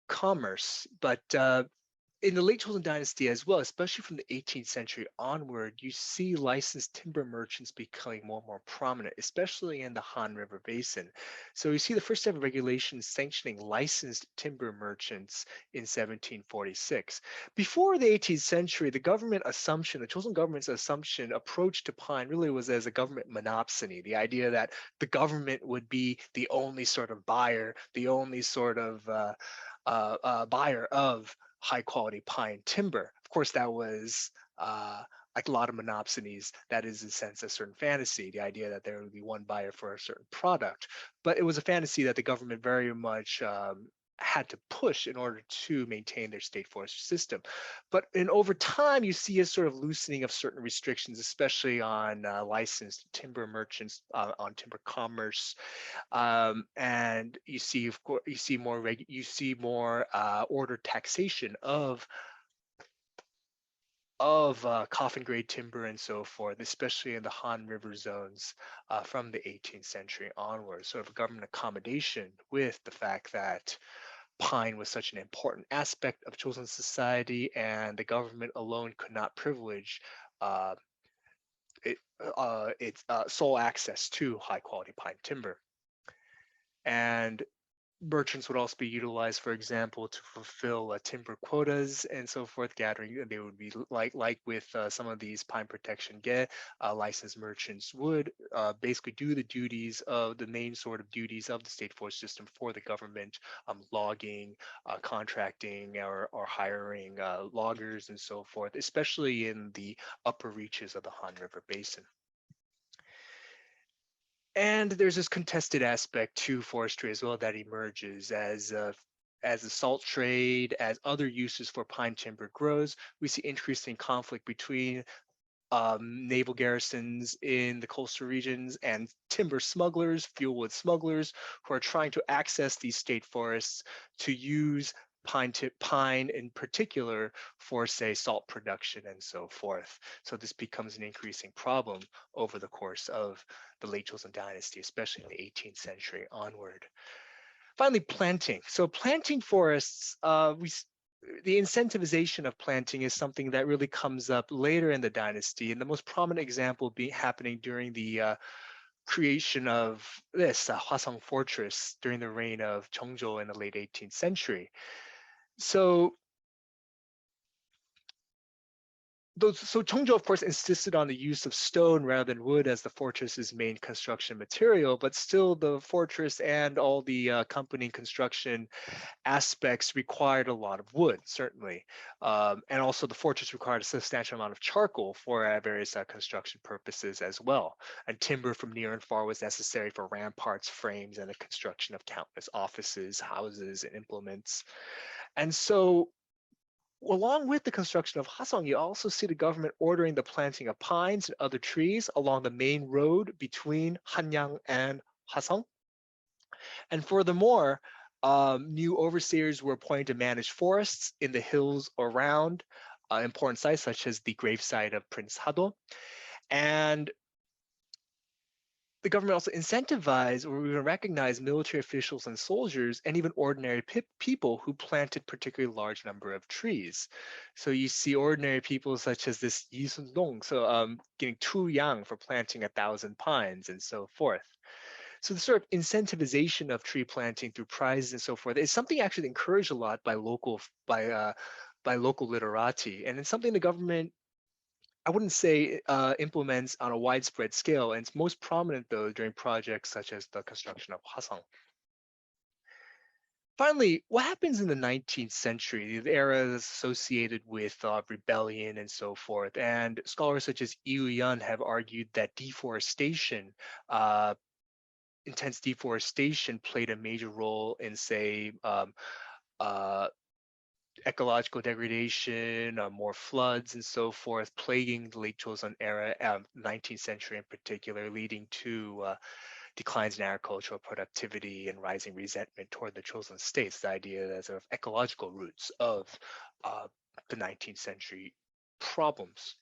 commerce, but in the late Joseon dynasty as well, especially from the 18th century onward, you see licensed timber merchants becoming more and more prominent, especially in the Han River Basin. So you see the first ever regulations sanctioning licensed timber merchants in 1746. Before the 18th century, the Joseon government's assumption approach to pine really was as a government monopsony, the idea that the government would be the only sort of buyer, the only sort of buyer of high quality pine timber. Of course, that was like a lot of monopsonies, that is in a sense a certain fantasy, the idea that there would be one buyer for a certain product. But it was a fantasy that the government very much had to push in order to maintain their state forestry system. But over time, you see a sort of loosening of certain restrictions, especially on licensed timber merchants, on timber commerce, and you see, of course, you see more ordered taxation of coffin grade timber and so forth, especially in the Han River zones from the 18th century onwards. Sort of a government accommodation with the fact that pine was such an important aspect of Joseon society, and the government alone could not privilege uh, its sole access to high quality pine timber. And merchants would also be utilized, for example, to fulfill timber quotas and so forth, gathering. They would be like with some of these pine protection licensed merchants would basically do the main sort of duties of the state forest system for the government, logging, contracting, or hiring loggers and so forth, especially in the upper reaches of the Han River Basin. And there's this contested aspect to forestry as well that emerges as the salt trade, as other uses for pine timber grows. We see increasing conflict between naval garrisons in the coastal regions and timber smugglers, fuelwood smugglers, who are trying to access these state forests to use pine in particular for, say, salt production and so forth. So this becomes an increasing problem over the course of the late Joseon dynasty, especially in the 18th century onward. Finally, planting. So planting forests, the incentivization of planting is something that really comes up later in the dynasty, and the most prominent example happening during the creation of this Hwasong fortress during the reign of Cheongjo in the late 18th century. So so Chongzhou, of course, insisted on the use of stone rather than wood as the fortress's main construction material, but still the fortress and all the accompanying construction aspects required a lot of wood, certainly. And also the fortress required a substantial amount of charcoal for various construction purposes as well. And timber from near and far was necessary for ramparts, frames, and the construction of countless offices, houses, and implements. And so along with the construction of Hwasong, you also see the government ordering the planting of pines and other trees along the main road between Hanyang and Hwasong. And furthermore, new overseers were appointed to manage forests in the hills around important sites such as the gravesite of Prince Hado. And the government also incentivized or even recognized military officials and soldiers and even ordinary people who planted particularly large number of trees. So you see ordinary people such as this Yi Sun-dong, so getting 2 yang for planting 1,000 pines and so forth. So the sort of incentivization of tree planting through prizes and so forth is something actually encouraged a lot by local literati, and it's something the government, I wouldn't say implements on a widespread scale, and it's most prominent though during projects such as the construction of Hwasong. Finally, what happens in the 19th century, the era is associated with rebellion and so forth, and scholars such as Yu Yun have argued that deforestation, intense deforestation played a major role in, say, uh, ecological degradation, more floods and so forth, plaguing the late Chosŏn era, 19th century in particular, leading to declines in agricultural productivity and rising resentment toward the Chosŏn states, the idea as of ecological roots of uh, the 19th century problems.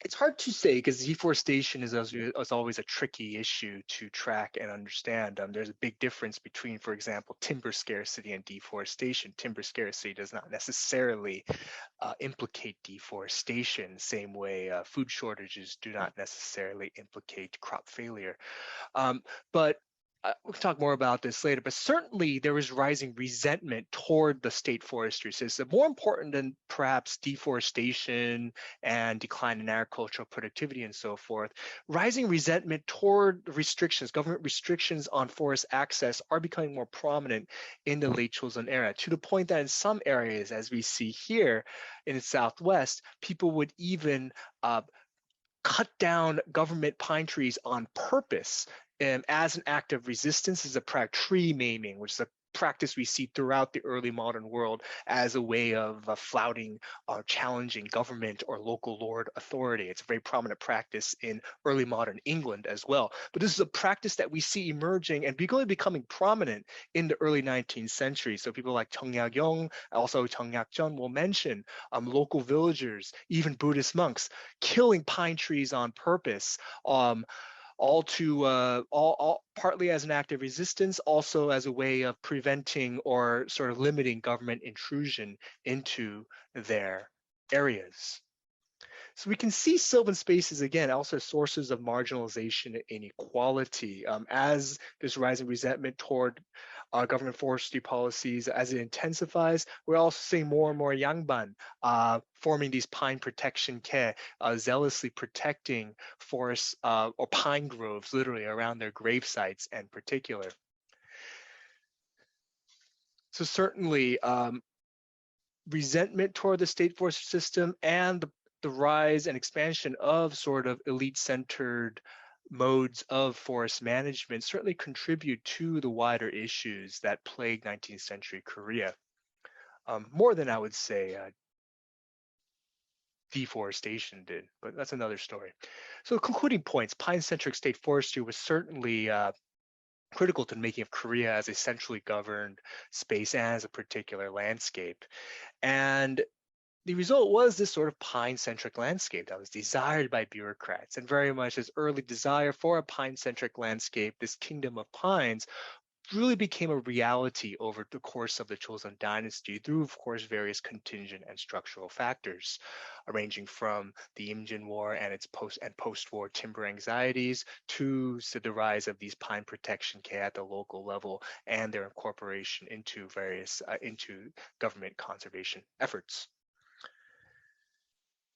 It's hard to say because deforestation is always a tricky issue to track and understand. There's a big difference between, for example, timber scarcity and deforestation. Timber scarcity does not necessarily implicate deforestation, same way food shortages do not necessarily implicate crop failure. But we'll talk more about this later, but certainly there is rising resentment toward the state forestry system. More important than perhaps deforestation and decline in agricultural productivity and so forth, rising resentment toward restrictions, government restrictions on forest access are becoming more prominent in the late Chosŏn era, to the point that in some areas, as we see here in the Southwest, people would even cut down government pine trees on purpose as an act of resistance, is a tree maiming, which is a practice we see throughout the early modern world as a way of flouting or challenging government or local lord authority. It's a very prominent practice in early modern England as well. But this is a practice that we see emerging and becoming prominent in the early 19th century. So people like Chung Yak-yong, also Chung Yak-jeon will mention local villagers, even Buddhist monks, killing pine trees on purpose, all partly as an act of resistance, also as a way of preventing or sort of limiting government intrusion into their areas. So we can see sylvan spaces again also sources of marginalization and inequality. As this rising resentment toward government forestry policies, as it intensifies, we're also seeing more and more yangban forming these pine protection ke, zealously protecting forests or pine groves literally around their grave sites in particular. So certainly resentment toward the state forestry system and the rise and expansion of sort of elite-centered modes of forest management certainly contribute to the wider issues that plague 19th century Korea. More than I would say deforestation did, but that's another story. So concluding points, pine-centric state forestry was certainly critical to the making of Korea as a centrally governed space and as a particular landscape. And the result was this sort of pine-centric landscape that was desired by bureaucrats, and very much this early desire for a pine-centric landscape, this kingdom of pines, really became a reality over the course of the Chosŏn dynasty through, of course, various contingent and structural factors, ranging from the Imjin War and its post-war timber anxieties to the rise of these pine protection care at the local level and their incorporation into various into government conservation efforts.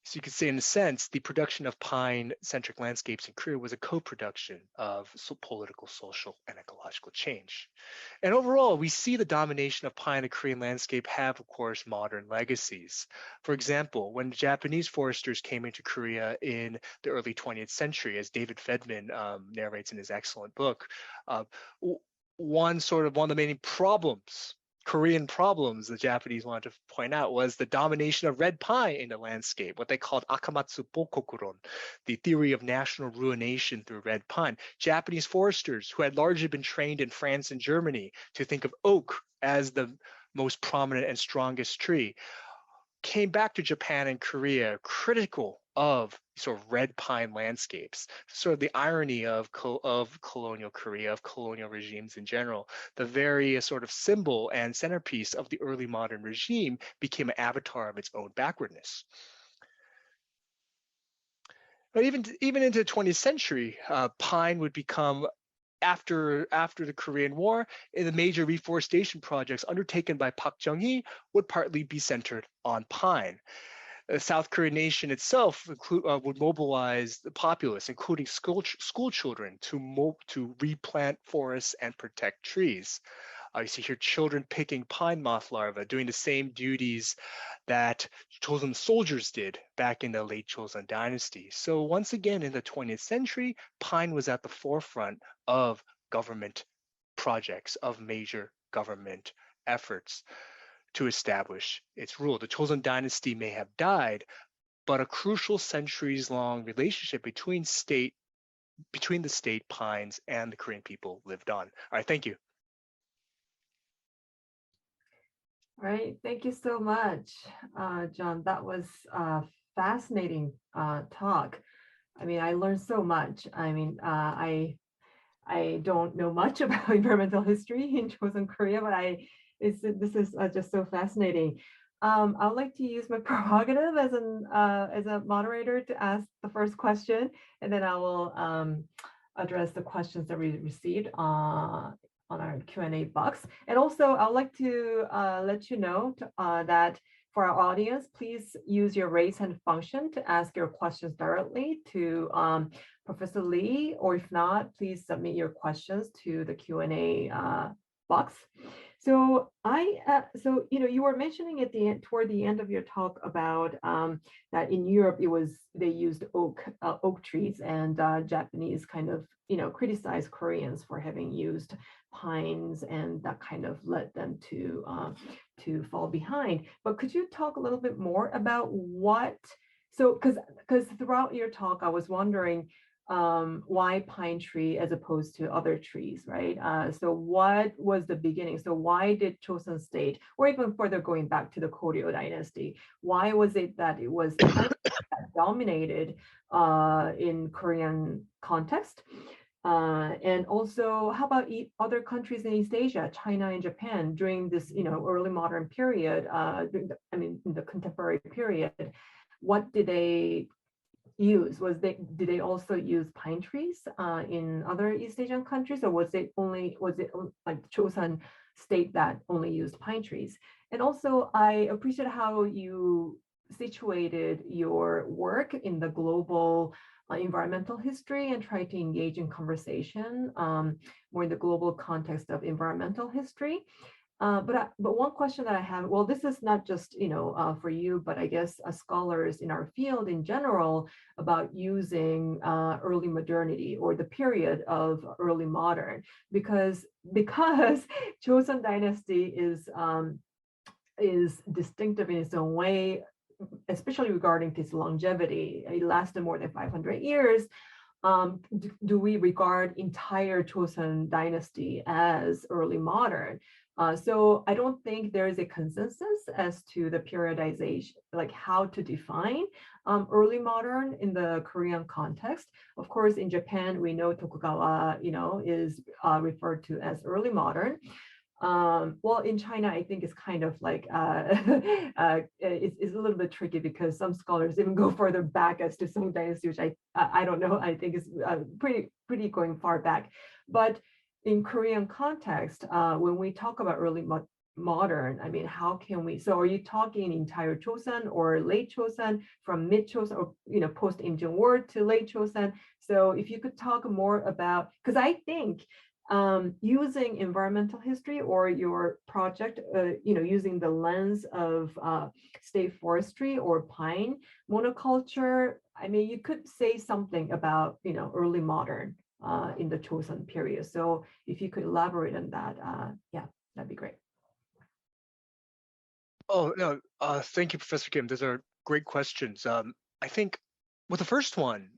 So you could say, in a sense, the production of pine-centric landscapes in Korea was a co-production of political, social, and ecological change. And overall, we see the domination of pine in the Korean landscape have, of course, modern legacies. For example, when Japanese foresters came into Korea in the early 20th century, as David Fedman narrates in his excellent book, uh, one of the main problems, Korean problems the Japanese wanted to point out was the domination of red pine in the landscape, what they called akamatsu bokokuron, the theory of national ruination through red pine. Japanese foresters who had largely been trained in France and Germany to think of oak as the most prominent and strongest tree came back to Japan and Korea critical of sort of red pine landscapes. Sort of the irony of colonial Korea, of colonial regimes in general. The very sort of symbol and centerpiece of the early modern regime became an avatar of its own backwardness. But even into the 20th century, pine would become after the Korean War, the major reforestation projects undertaken by Park Chung-hee would partly be centered on pine. The South Korean nation itself would mobilize the populace, including school children, to replant forests and protect trees. You see here children picking pine moth larvae, doing the same duties that Chosŏn soldiers did back in the late Chosŏn dynasty. So once again, in the 20th century, pine was at the forefront of government projects, of major government efforts to establish its rule. The Chosŏn dynasty may have died, but a crucial centuries-long relationship between the state pines and the Korean people lived on. All right, thank you. All right, thank you so much, John. That was a fascinating talk. I mean, I learned so much. I mean, I don't know much about environmental history in Chosŏn Korea, but this is just so fascinating. I would like to use my prerogative as a moderator to ask the first question, and then I will address the questions that we received on our Q&A box. And also, I would like to let you know that for our audience, please use your raise hand function to ask your questions directly to Professor Lee, or if not, please submit your questions to the Q&A box. So you were mentioning at the end, toward the end of your talk about that in Europe they used oak trees, and Japanese kind of criticized Koreans for having used pines, and that kind of led them to fall behind. But could you talk a little bit more about what? So because throughout your talk, I was wondering why pine tree as opposed to other trees, right? So what was the beginning? So why did Chosŏn state, or even further going back to the Goryeo dynasty, why was it that it was that dominated in Korean context? And also, how about other countries in East Asia, China and Japan, during this early modern period? In the contemporary period, what did they use? Did they also use pine trees in other East Asian countries, or was it like Chosŏn state that only used pine trees? And also, I appreciate how you situated your work in the global environmental history and try to engage in conversation more in the global context of environmental history. But one question that I have, well, this is not just for you, but I guess scholars in our field in general about using early modernity or the period of early modern, because Joseon dynasty is distinctive in its own way, especially regarding its longevity. It lasted more than 500 years. Do we regard entire Joseon dynasty as early modern? So I don't think there is a consensus as to the periodization, like how to define early modern in the Korean context. Of course, in Japan, we know Tokugawa, is referred to as early modern. Well, in China, I think it's kind of like it's a little bit tricky because some scholars even go further back as to Song Dynasty, which I don't know. I think is pretty going far back. But in Korean context, when we talk about early modern, I mean, how can we, so are you talking entire Chosŏn or late Chosŏn, from mid Chosŏn, or post Imjin War to late Chosŏn? So if you could talk more about, because I think using environmental history or your project, using the lens of state forestry or pine monoculture, I mean, you could say something about, early modern in the Chosŏn period. So if you could elaborate on that, yeah, that'd be great. Oh, no, thank you, Professor Kim. Those are great questions. I think with the first one,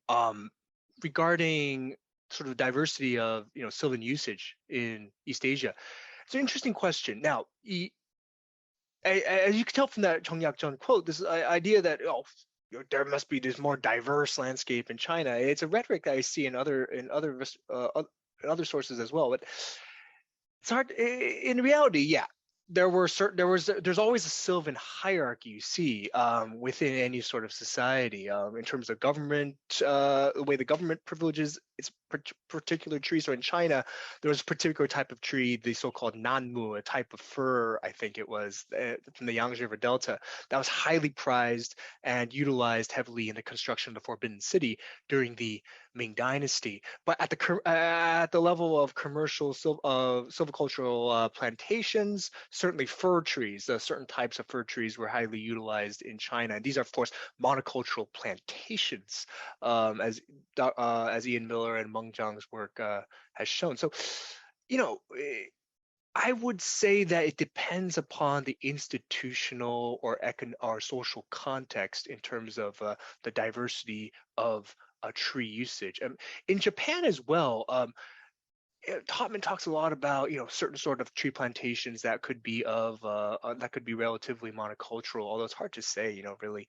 regarding sort of diversity of, sylvan usage in East Asia, it's an interesting question. Now, as you can tell from that Chong Yak-jeon quote, this idea that there must be this more diverse landscape in China. It's a rhetoric that I see in other sources as well. But it's hard in reality. Yeah, there's always a sylvan hierarchy you see within any sort of society in terms of government, the way the government privileges its particular trees. So in China, there was a particular type of tree, the so-called nanmu, a type of fir, I think it was, from the Yangtze River Delta, that was highly prized and utilized heavily in the construction of the Forbidden City during the Ming Dynasty. But at the level of commercial silvicultural plantations, certainly fir trees, certain types of fir trees were highly utilized in China. And these are, of course, monocultural plantations, as Ian Miller and Meng Zhang's work has shown. So, I would say that it depends upon the institutional or social context in terms of the diversity of tree usage. In Japan as well, Topman talks a lot about certain sort of tree plantations that could be relatively monocultural, although it's hard to say, really.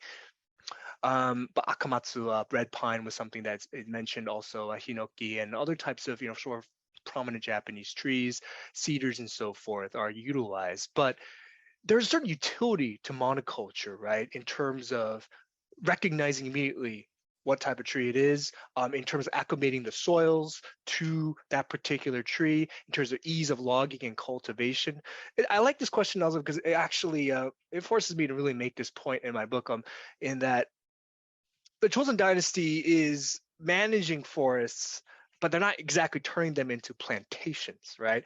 But Akamatsu, red pine, was something that's mentioned also, hinoki and other types of sort of prominent Japanese trees, cedars and so forth are utilized. But there's a certain utility to monoculture, right? In terms of recognizing immediately what type of tree it is, in terms of acclimating the soils to that particular tree, in terms of ease of logging and cultivation. I like this question also because it actually it forces me to really make this point in my book, in that the Chosŏn dynasty is managing forests, but they're not exactly turning them into plantations, right?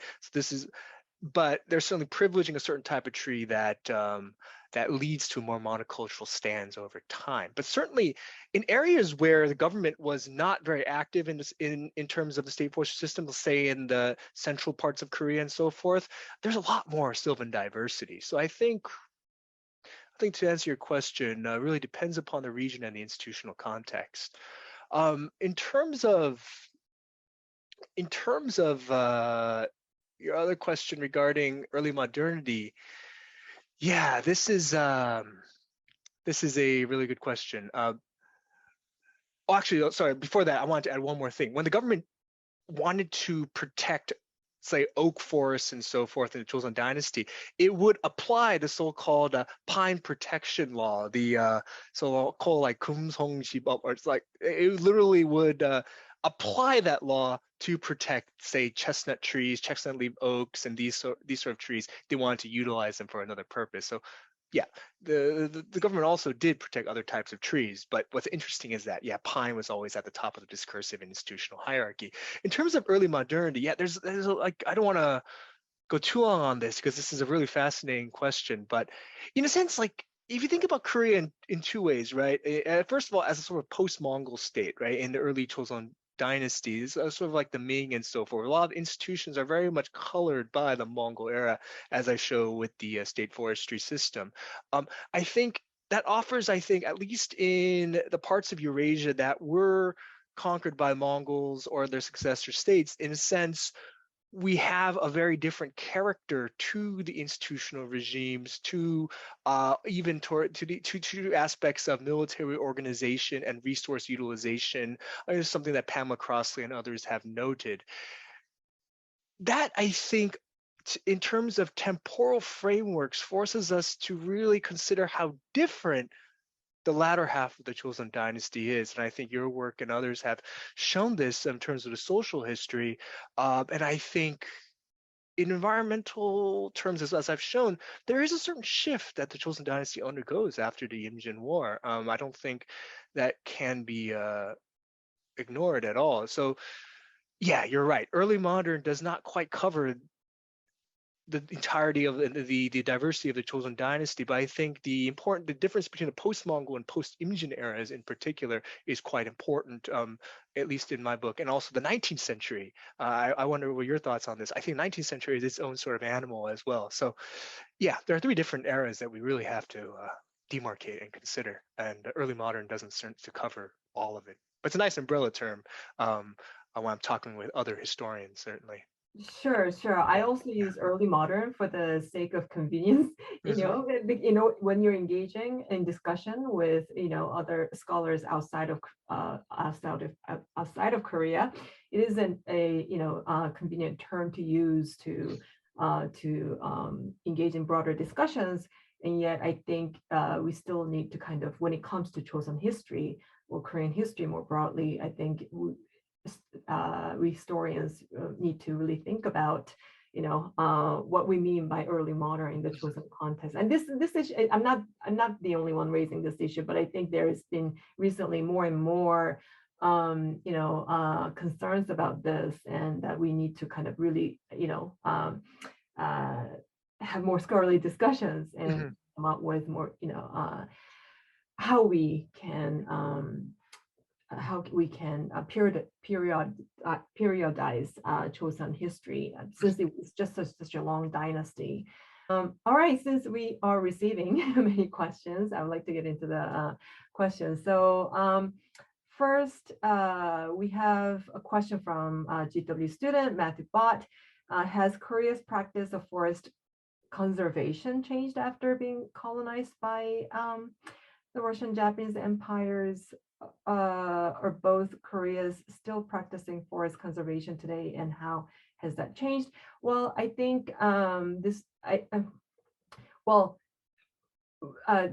But they're certainly privileging a certain type of tree that leads to more monocultural stands over time. But certainly in areas where the government was not very active in terms of the state forestry system, let's say in the central parts of Korea and so forth, there's a lot more sylvan diversity. So I think to answer your question, really depends upon the region and the institutional context. In terms of your other question regarding early modernity, yeah, this is a really good question. Actually, sorry, before that, I wanted to add one more thing. When the government wanted to protect, say, oak forests and so forth in the Chosŏn dynasty, it would apply the so-called pine protection law, the so-called like kumsong, or it's like it literally would apply that law to protect, say, chestnut trees, chestnut leaf oaks, and these sort of trees. They wanted to utilize them for another purpose. So yeah, the government also did protect other types of trees, but what's interesting is that, yeah, pine was always at the top of the discursive and institutional hierarchy. In terms of early modernity, yeah, there's like, I don't want to go too long on this because this is a really fascinating question, but in a sense, like, if you think about Korea in two ways, right? First of all, as a sort of post-Mongol state, right, in the early Chosŏn dynasties, sort of like the Ming and so forth, a lot of institutions are very much colored by the Mongol era, as I show with the state forestry system. I think that offers, at least in the parts of Eurasia that were conquered by Mongols or their successor states, in a sense, we have a very different character to the institutional regimes, to even to aspects of military organization and resource utilization. Is something that Pamela Crossley and others have noted. That, I think, in terms of temporal frameworks, forces us to really consider how different the latter half of the Chosŏn dynasty is. And I think your work and others have shown this in terms of the social history. And I think in environmental terms, as I've shown, there is a certain shift that the Chosun dynasty undergoes after the Imjin War. I don't think that can be ignored at all. So yeah, you're right. Early modern does not quite cover the entirety of the diversity of the Chosun dynasty, but I think the difference between the post-Mongol and post-Imjin eras in particular is quite important, at least in my book, and also the 19th century. I wonder what your thoughts on this. I think 19th century is its own sort of animal as well. So yeah, there are three different eras that we really have to demarcate and consider, and early modern doesn't start to cover all of it. But it's a nice umbrella term when I'm talking with other historians, certainly. Sure, sure. I Yeah. also use early modern for the sake of convenience. Hmm. When you're engaging in discussion with, other scholars outside of Korea, it isn't a, convenient term to use to engage in broader discussions. And yet, I think we still need to kind of, when it comes to Chosun history or Korean history more broadly, I think we historians need to really think about what we mean by early modern in the chosen context. And this issue, I'm not the only one raising this issue, but I think there has been recently more and more concerns about this, and that we need to kind of really uh, have more scholarly discussions and Hmm. come up with more how we can periodize Chosun history, since it was just such a long dynasty. All right, since we are receiving many questions, I would like to get into the questions. So first, we have a question from GW student Matthew Bott. Has Korea's practice of forest conservation changed after being colonized by the Russian Japanese empires? Are both Koreas still practicing forest conservation today, and how has that changed? Well, I think well,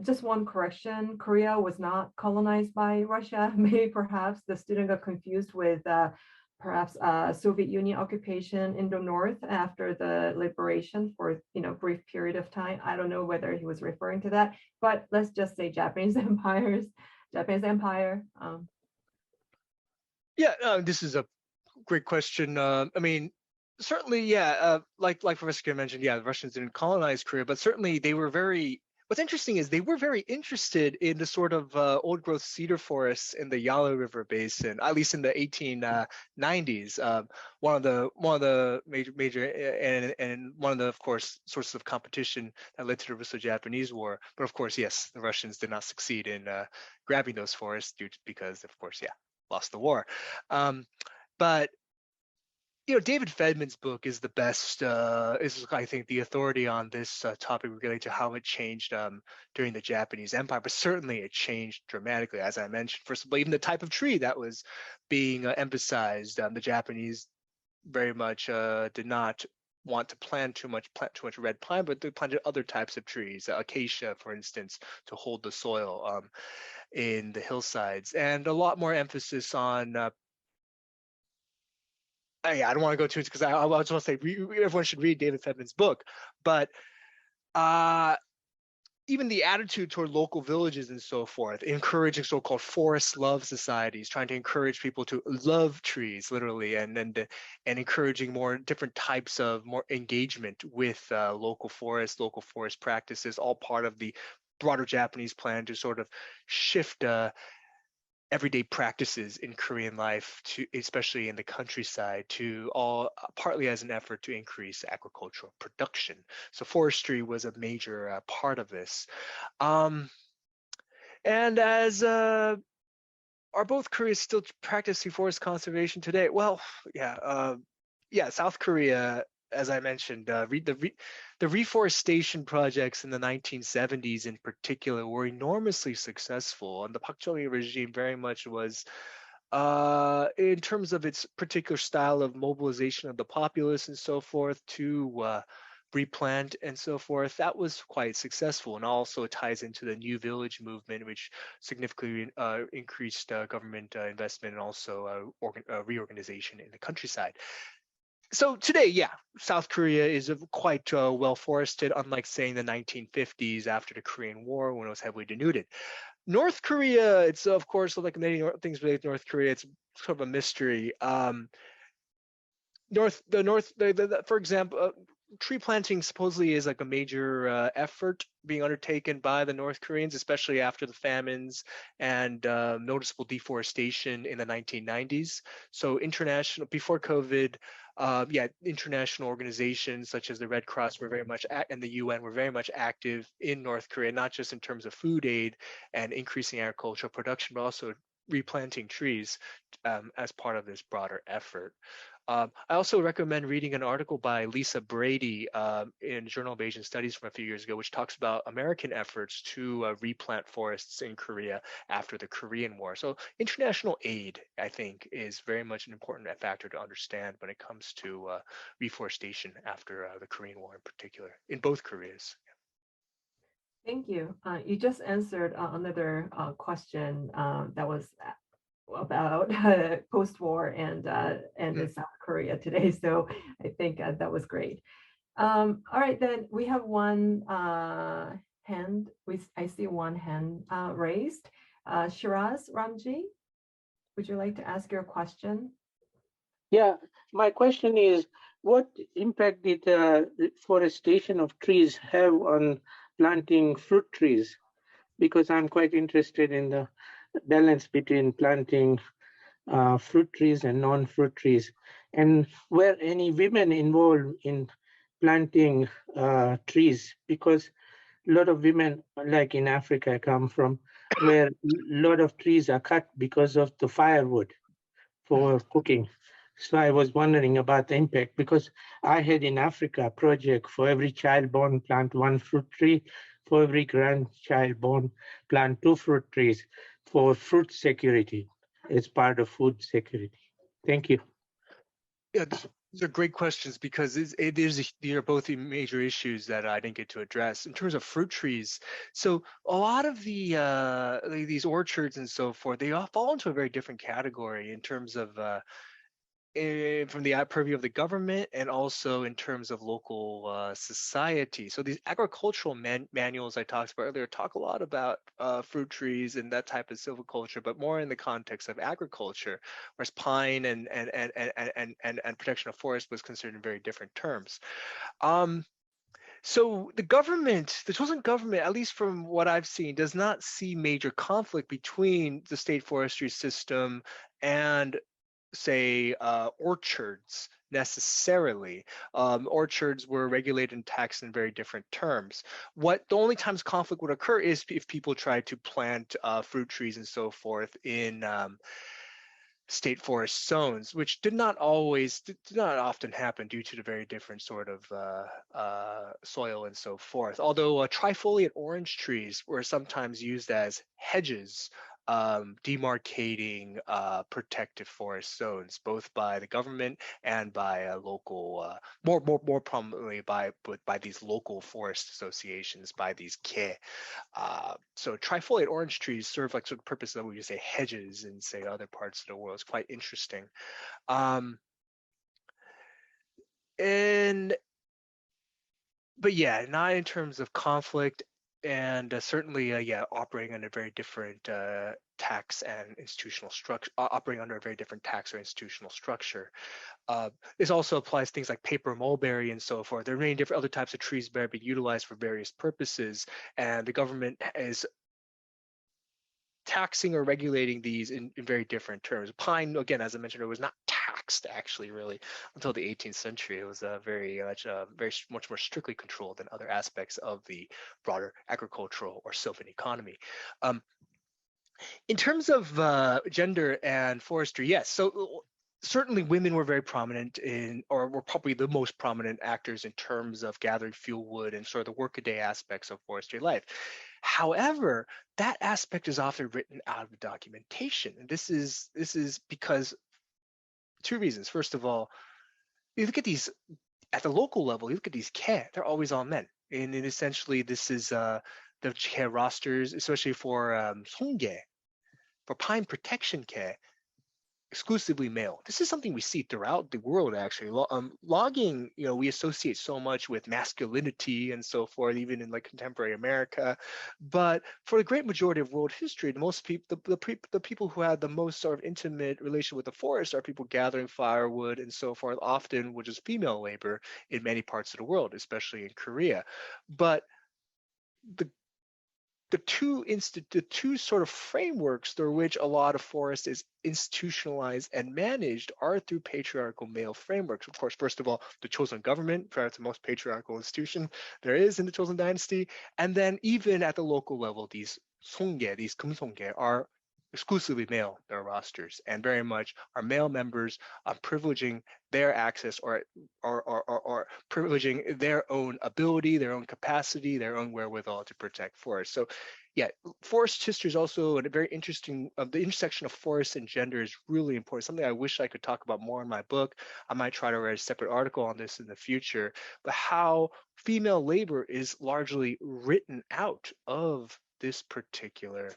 just one correction: Korea was not colonized by Russia. Maybe perhaps the student got confused with perhaps Soviet Union occupation in the north after the liberation for brief period of time. I don't know whether he was referring to that, but let's just say Japanese Empire. Yeah, this is a great question. I mean, certainly, yeah. Like Professor Kim mentioned, yeah, the Russians didn't colonize Korea, but certainly they were very. What's interesting is they were very interested in the sort of old growth cedar forests in the Yala River basin, at least in the 1890s. One of the major and one of the, of course, sources of competition that led to the Russo-Japanese War. But of course, yes, the Russians did not succeed in grabbing those forests because, of course, yeah, lost the war. Um, but David Fedman's book is the best. Is, I think, the authority on this topic related to how it changed during the Japanese Empire. But certainly, it changed dramatically, as I mentioned. First of all, even the type of tree that was being emphasized. The Japanese very much did not want to plant too much red pine, but they planted other types of trees, acacia, for instance, to hold the soil in the hillsides, and a lot more emphasis on yeah, I don't want to go too because I just want to say everyone should read David Fedman's book, but uh, even the attitude toward local villages and so forth, encouraging so-called forest love societies, trying to encourage people to love trees, literally, and encouraging more different types of more engagement with local forest practices, all part of the broader Japanese plan to sort of shift everyday practices in Korean life, to especially in the countryside, to all partly as an effort to increase agricultural production. So forestry was a major part of this. Um, and as are both Koreas still practicing forest conservation today? Well, yeah, yeah. South Korea, as I mentioned, the reforestation projects in the 1970s, in particular, were enormously successful, and the Park Chung-hee regime very much was, in terms of its particular style of mobilization of the populace and so forth, to replant and so forth. That was quite successful, and also ties into the New Village movement, which significantly increased government investment and also reorganization in the countryside. So today, yeah, South Korea is quite well forested, unlike saying the 1950s after the Korean War when it was heavily denuded. North Korea, it's of course like many things related to North Korea, it's sort of a mystery. For example, tree planting supposedly is like a major effort being undertaken by the North Koreans, especially after the famines and noticeable deforestation in the 1990s. So international, before COVID, yeah, international organizations such as the Red Cross were very much and the UN were very much active in North Korea, not just in terms of food aid and increasing agricultural production, but also replanting trees as part of this broader effort. I also recommend reading an article by Lisa Brady in Journal of Asian Studies from a few years ago, which talks about American efforts to replant forests in Korea after the Korean War. So international aid, I think, is very much an important factor to understand when it comes to reforestation after the Korean War in particular, in both Koreas. Thank you. You just answered another question that was about post-war and in Mm. South Korea today. So I think that was great. All right, then we have one hand. I see one hand raised. Shiraz Ramji, would you like to ask your question? Yeah, my question is, what impact did forestation of trees have on planting fruit trees? Because I'm quite interested in the balance between planting fruit trees and non-fruit trees. And were any women involved in planting trees? Because a lot of women, like in Africa, I come from, where a lot of trees are cut because of the firewood for cooking. So I was wondering about the impact because I had in Africa a project for every child born, plant one fruit tree, for every grandchild born, plant two fruit trees for fruit security as part of food security. Thank you. Yeah, these are great questions because these are both the major issues that I didn't get to address in terms of fruit trees. So a lot of these orchards and so forth, they all fall into a very different category in terms of from the purview of the government and also in terms of local society. So these agricultural manuals I talked about earlier talk a lot about fruit trees and that type of silviculture, but more in the context of agriculture, whereas pine and protection of forest was considered in very different terms. So the government, the Chosŏn government, at least from what I've seen, does not see major conflict between the state forestry system and say orchards necessarily. Orchards were regulated and taxed in very different terms. What the only times conflict would occur is if people tried to plant fruit trees and so forth in state forest zones, which did not often happen due to the very different sort of soil and so forth. Although trifoliate orange trees were sometimes used as hedges, demarcating protected forest zones, both by the government and by local, more prominently by these local forest associations, by these ke. So trifoliate orange trees serve like sort of purpose that we would say hedges in say other parts of the world. It's quite interesting. Um, and but yeah, not in terms of conflict and certainly yeah, operating under very different tax and institutional structure, operating under a very different tax or institutional structure. This also applies to things like paper mulberry and so forth. There are many different other types of trees that are being utilized for various purposes, and the government is taxing or regulating these in very different terms. Pine, again, as I mentioned, it was not taxed actually really until the 18th century. It was very much more strictly controlled than other aspects of the broader agricultural or sylvan economy. Um, in terms of gender and forestry, yes. So certainly women were very prominent in, or were probably the most prominent actors in terms of gathering fuel wood and sort of the workaday aspects of forestry life. However, that aspect is often written out of the documentation. And this is because two reasons. First of all, you look at these at the local level, you look at these care, they're always all men. And essentially this is the care rosters, especially for Songye, for pine protection care. exclusively male. This is something we see throughout the world, actually. Logging, we associate so much with masculinity and so forth, even in like contemporary America. But for the great majority of world history, the most people, the people who had the most sort of intimate relation with the forest are people gathering firewood and so forth, often which is female labor in many parts of the world, especially in Korea. But the the two sort of frameworks through which a lot of forest is institutionalized and managed are through patriarchal male frameworks. Of course, first of all, the Chosŏn government, perhaps the most patriarchal institution there is in the Chosŏn dynasty, and then even at the local level, these songye, these kumsongye, are exclusively male, their rosters, and very much are male members privileging their access or privileging their own ability, their own capacity, their own wherewithal to protect forests. So yeah, forest history is also a very interesting, the intersection of forest and gender is really important, something I wish I could talk about more in my book. I might try to write a separate article on this in the future, but how female labor is largely written out of this particular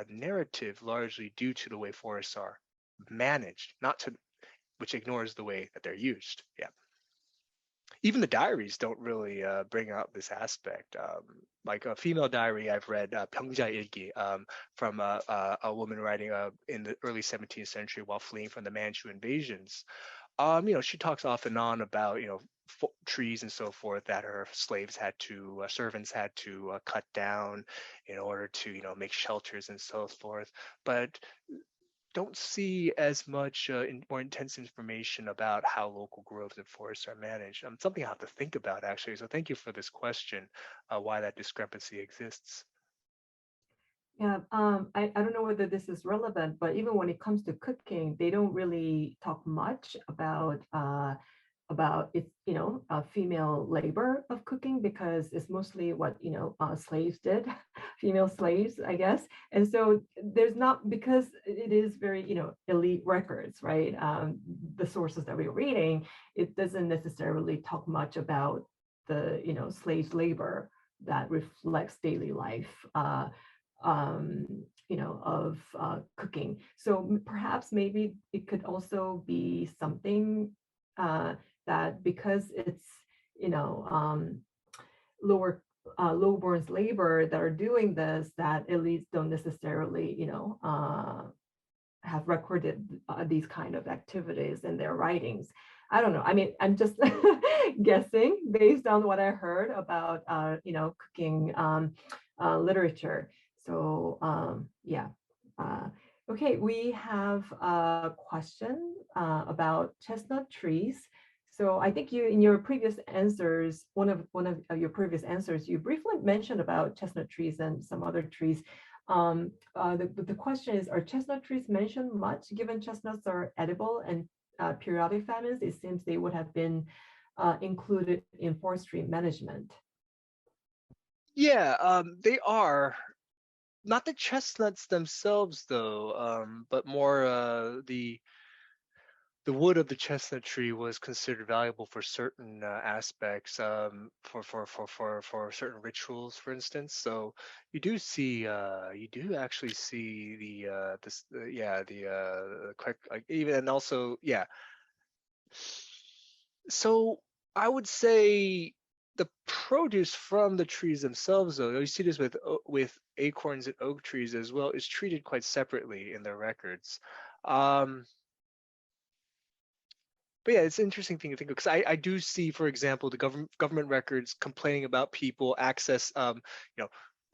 narrative, largely due to the way forests are managed, not to, which ignores the way that they're used. Yeah. Even the diaries don't really bring out this aspect. Like a female diary I've read, Pyeongja Ilgi, from a woman writing in the early 17th century while fleeing from the Manchu invasions. She talks off and on about, trees and so forth that her slaves had to, servants had to cut down in order to, make shelters and so forth. But don't see as much more intense information about how local groves and forests are managed. Something I have to think about, actually. So thank you for this question, why that discrepancy exists. Yeah, I don't know whether this is relevant, but even when it comes to cooking, they don't really talk much about it's female labor of cooking, because it's mostly what slaves did, female slaves, I guess. And so there's not, because it is very elite records, right? The sources that we're reading, it doesn't necessarily talk much about the slave labor that reflects daily life. Of cooking. So perhaps maybe it could also be something that, because it's lower lowborn labor that are doing this, that elites don't necessarily have recorded these kind of activities in their writings. I don't know. I mean, I'm just guessing based on what I heard about cooking literature. So yeah. Okay, we have a question about chestnut trees. So I think you, in your previous answers, one of your previous answers, you briefly mentioned about chestnut trees and some other trees. The question is, are chestnut trees mentioned much? Given chestnuts are edible and periodic famines, it seems they would have been included in forestry management. Yeah, they are. Not the chestnuts themselves, though, but more the wood of the chestnut tree was considered valuable for certain aspects, for certain rituals, for instance. So you do see, you do actually see like even, and also, yeah. So I would say the produce from the trees themselves, though, you see this with acorns and oak trees as well, is treated quite separately in their records. But yeah, it's an interesting thing to think of, because I do see, for example, the government records complaining about people access,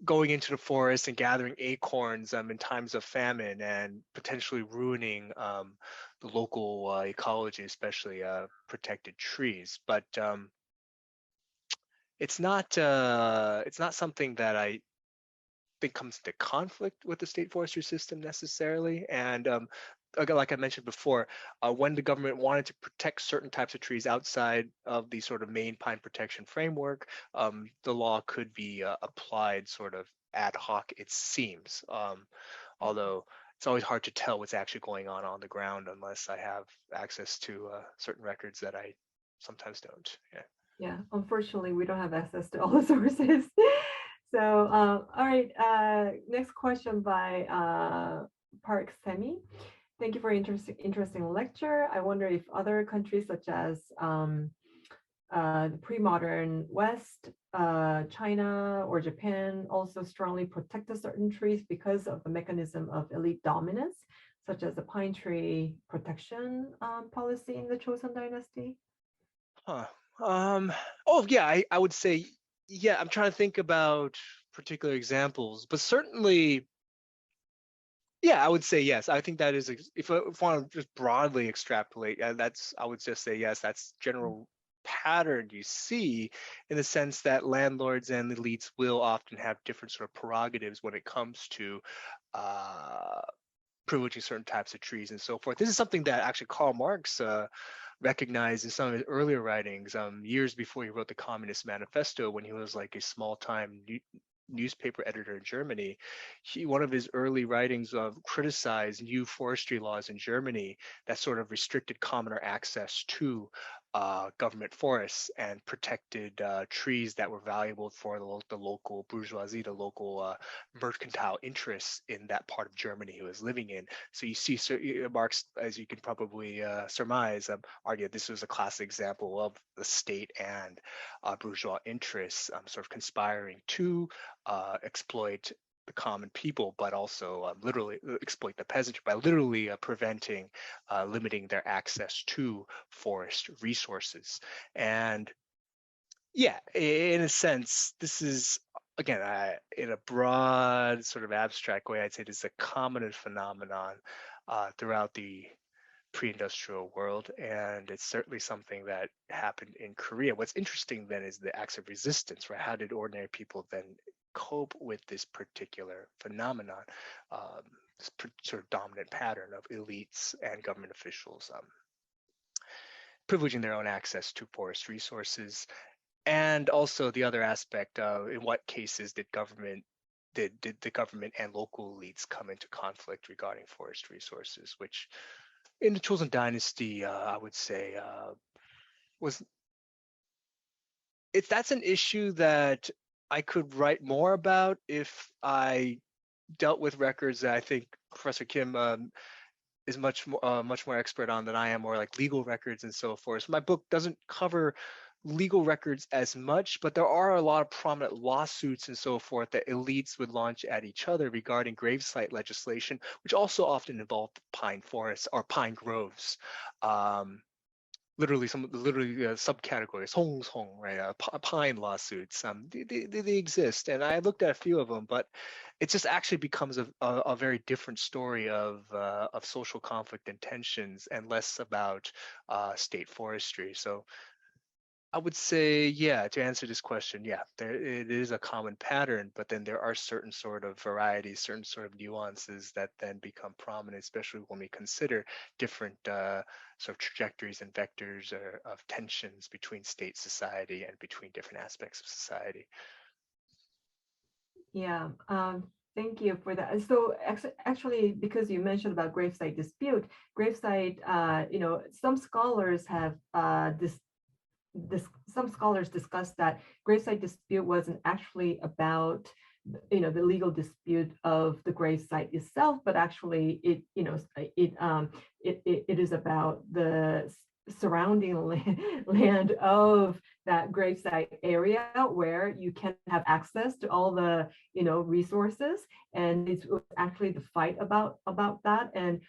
going into the forest and gathering acorns in times of famine, and potentially ruining the local ecology, especially protected trees. But it's not something that I think comes into conflict with the state forestry system necessarily. And again, like I mentioned before, when the government wanted to protect certain types of trees outside of the sort of main pine protection framework, the law could be applied sort of ad hoc, it seems. Although it's always hard to tell what's actually going on the ground unless I have access to certain records that I sometimes don't. Yeah. Yeah, unfortunately, we don't have access to all the sources. So, all right, next question by Park Semi. Thank you for interesting lecture. I wonder if other countries such as the pre-modern West, China or Japan also strongly protected certain trees because of the mechanism of elite dominance, such as the pine tree protection policy in the Chosŏn dynasty. Huh. Oh yeah, I would say, yeah, I'm trying to think about particular examples, but certainly, yeah, I would say yes. I think that is, if I want to just broadly extrapolate, that's, I would just say yes, that's general pattern you see, in the sense that landlords and elites will often have different sort of prerogatives when it comes to uh, privileging certain types of trees and so forth. This is something that actually Karl Marx recognized in some of his earlier writings, years before he wrote the Communist Manifesto, when he was like a small-time newspaper editor in Germany. One of his early writings criticized new forestry laws in Germany that sort of restricted commoner access to government forests and protected trees that were valuable for the local bourgeoisie, the local mercantile interests in that part of Germany he was living in. So you see, Marx, as you can probably surmise, argued this was a classic example of the state and bourgeois interests sort of conspiring to exploit the common people, but also literally exploit the peasantry by literally preventing, limiting their access to forest resources. And yeah, in a sense, this is, again, in a broad sort of abstract way, I'd say this is a common phenomenon throughout the pre-industrial world, and it's certainly something that happened in Korea. What's interesting then is the acts of resistance, right? How did ordinary people then cope with this particular phenomenon, this sort of dominant pattern of elites and government officials privileging their own access to forest resources? And also the other aspect of, in what cases did the government and local elites come into conflict regarding forest resources, which in the Chosŏn dynasty, I would say, was that's an issue that I could write more about if I dealt with records that I think Professor Kim is much more expert on than I am, or like legal records and so forth. So my book doesn't cover legal records as much, but there are a lot of prominent lawsuits and so forth that elites would launch at each other regarding gravesite legislation, which also often involved pine forests or pine groves. Literally, subcategories, Hong, right? Pine lawsuits. They exist, and I looked at a few of them, but it just actually becomes a very different story of social conflict and tensions, and less about state forestry. So I would say, yeah, to answer this question, yeah, it is a common pattern, but then there are certain sort of varieties, certain sort of nuances that then become prominent, especially when we consider different sort of trajectories and vectors of tensions between state society and between different aspects of society. Yeah, thank you for that. So actually, because you mentioned about gravesite dispute, gravesite, some scholars have some scholars discussed that gravesite dispute wasn't actually about the legal dispute of the gravesite itself, but actually it is about the surrounding land of that gravesite area where you can have access to all the resources, and it's actually the fight about that. And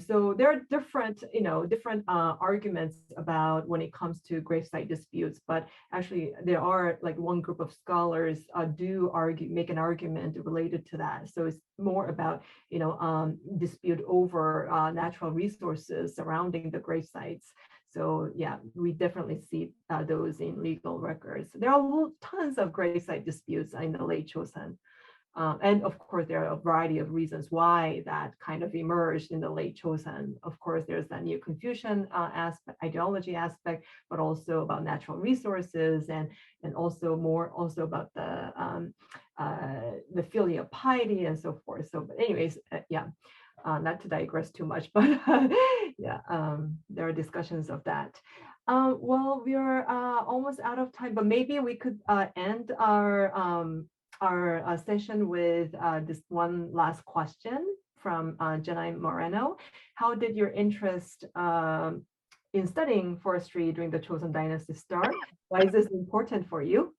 so there are different arguments about when it comes to gravesite disputes, but actually there are like one group of scholars do make an argument related to that. So it's more about dispute over natural resources surrounding the grave sites. So yeah, we definitely see those in legal records. There are tons of gravesite disputes in the late Chosŏn. And of course, there are a variety of reasons why that kind of emerged in the late Chosŏn. Of course, there's that new Confucian aspect, ideology aspect, but also about natural resources, and also about the filial piety and so forth. So, but anyways, yeah. Not to digress too much, but yeah, there are discussions of that. Well, we're almost out of time, but maybe we could end our session with this one last question from Janai Moreno. How did your interest in studying forestry during the Chosŏn dynasty start? Why is this important for you?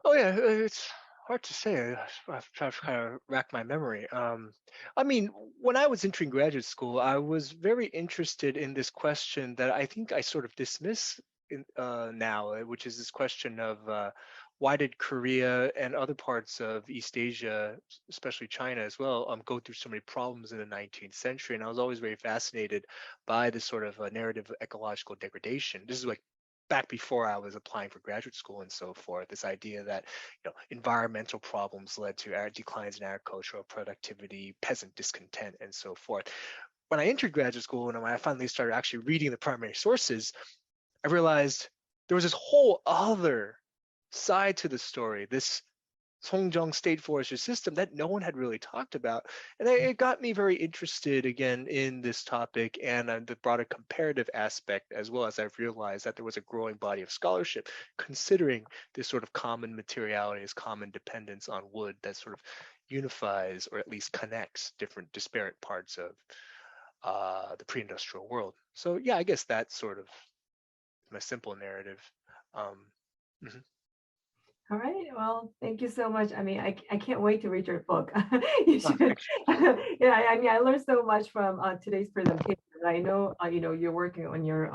Oh yeah, it's hard to say. I've tried to kind of rack my memory. I mean, when I was entering graduate school, I was very interested in this question that I think I sort of dismiss now, which is this question of why did Korea and other parts of East Asia, especially China as well, go through so many problems in the 19th century? And I was always very fascinated by this sort of narrative of ecological degradation. This is like back before I was applying for graduate school and so forth, this idea that environmental problems led to declines in agricultural productivity, peasant discontent, and so forth. When I entered graduate school and when I finally started actually reading the primary sources, I realized there was this whole other side to the story, this Songjong state forestry system that no one had really talked about. And it got me very interested again in this topic and the broader comparative aspect, as well as I've realized that there was a growing body of scholarship considering this sort of common materiality, this common dependence on wood that sort of unifies or at least connects different disparate parts of the pre-industrial world. So yeah, I guess that's sort of my simple narrative. Mhm. All right. Well, thank you so much. I mean, I can't wait to read your book. You Oh, should. thanks. Yeah, I mean, I learned so much from today's presentation. I know, you're working on your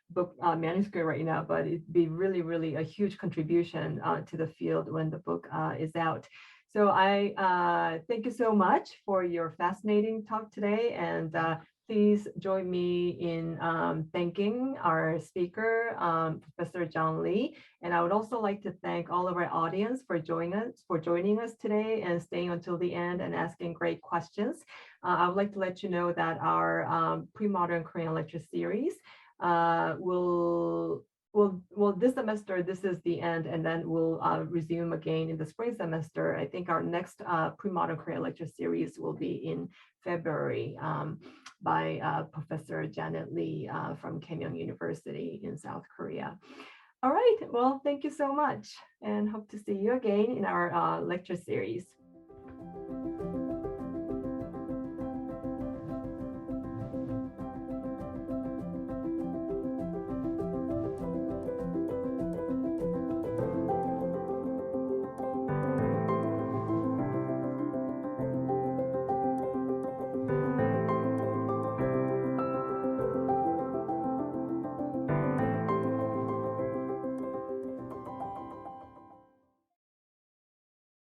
book manuscript right now, but it'd be really, really a huge contribution to the field when the book is out. So I thank you so much for your fascinating talk today, and please join me in thanking our speaker, Professor John Lee. And I would also like to thank all of our audience for joining us today and staying until the end and asking great questions. I would like to let you know that our pre-modern Korean lecture series will this semester, this is the end, and then we'll resume again in the spring semester. I think our next pre-modern Korean lecture series will be in February by Professor Janet Lee from Keimyung University in South Korea. All right, well, thank you so much and hope to see you again in our lecture series.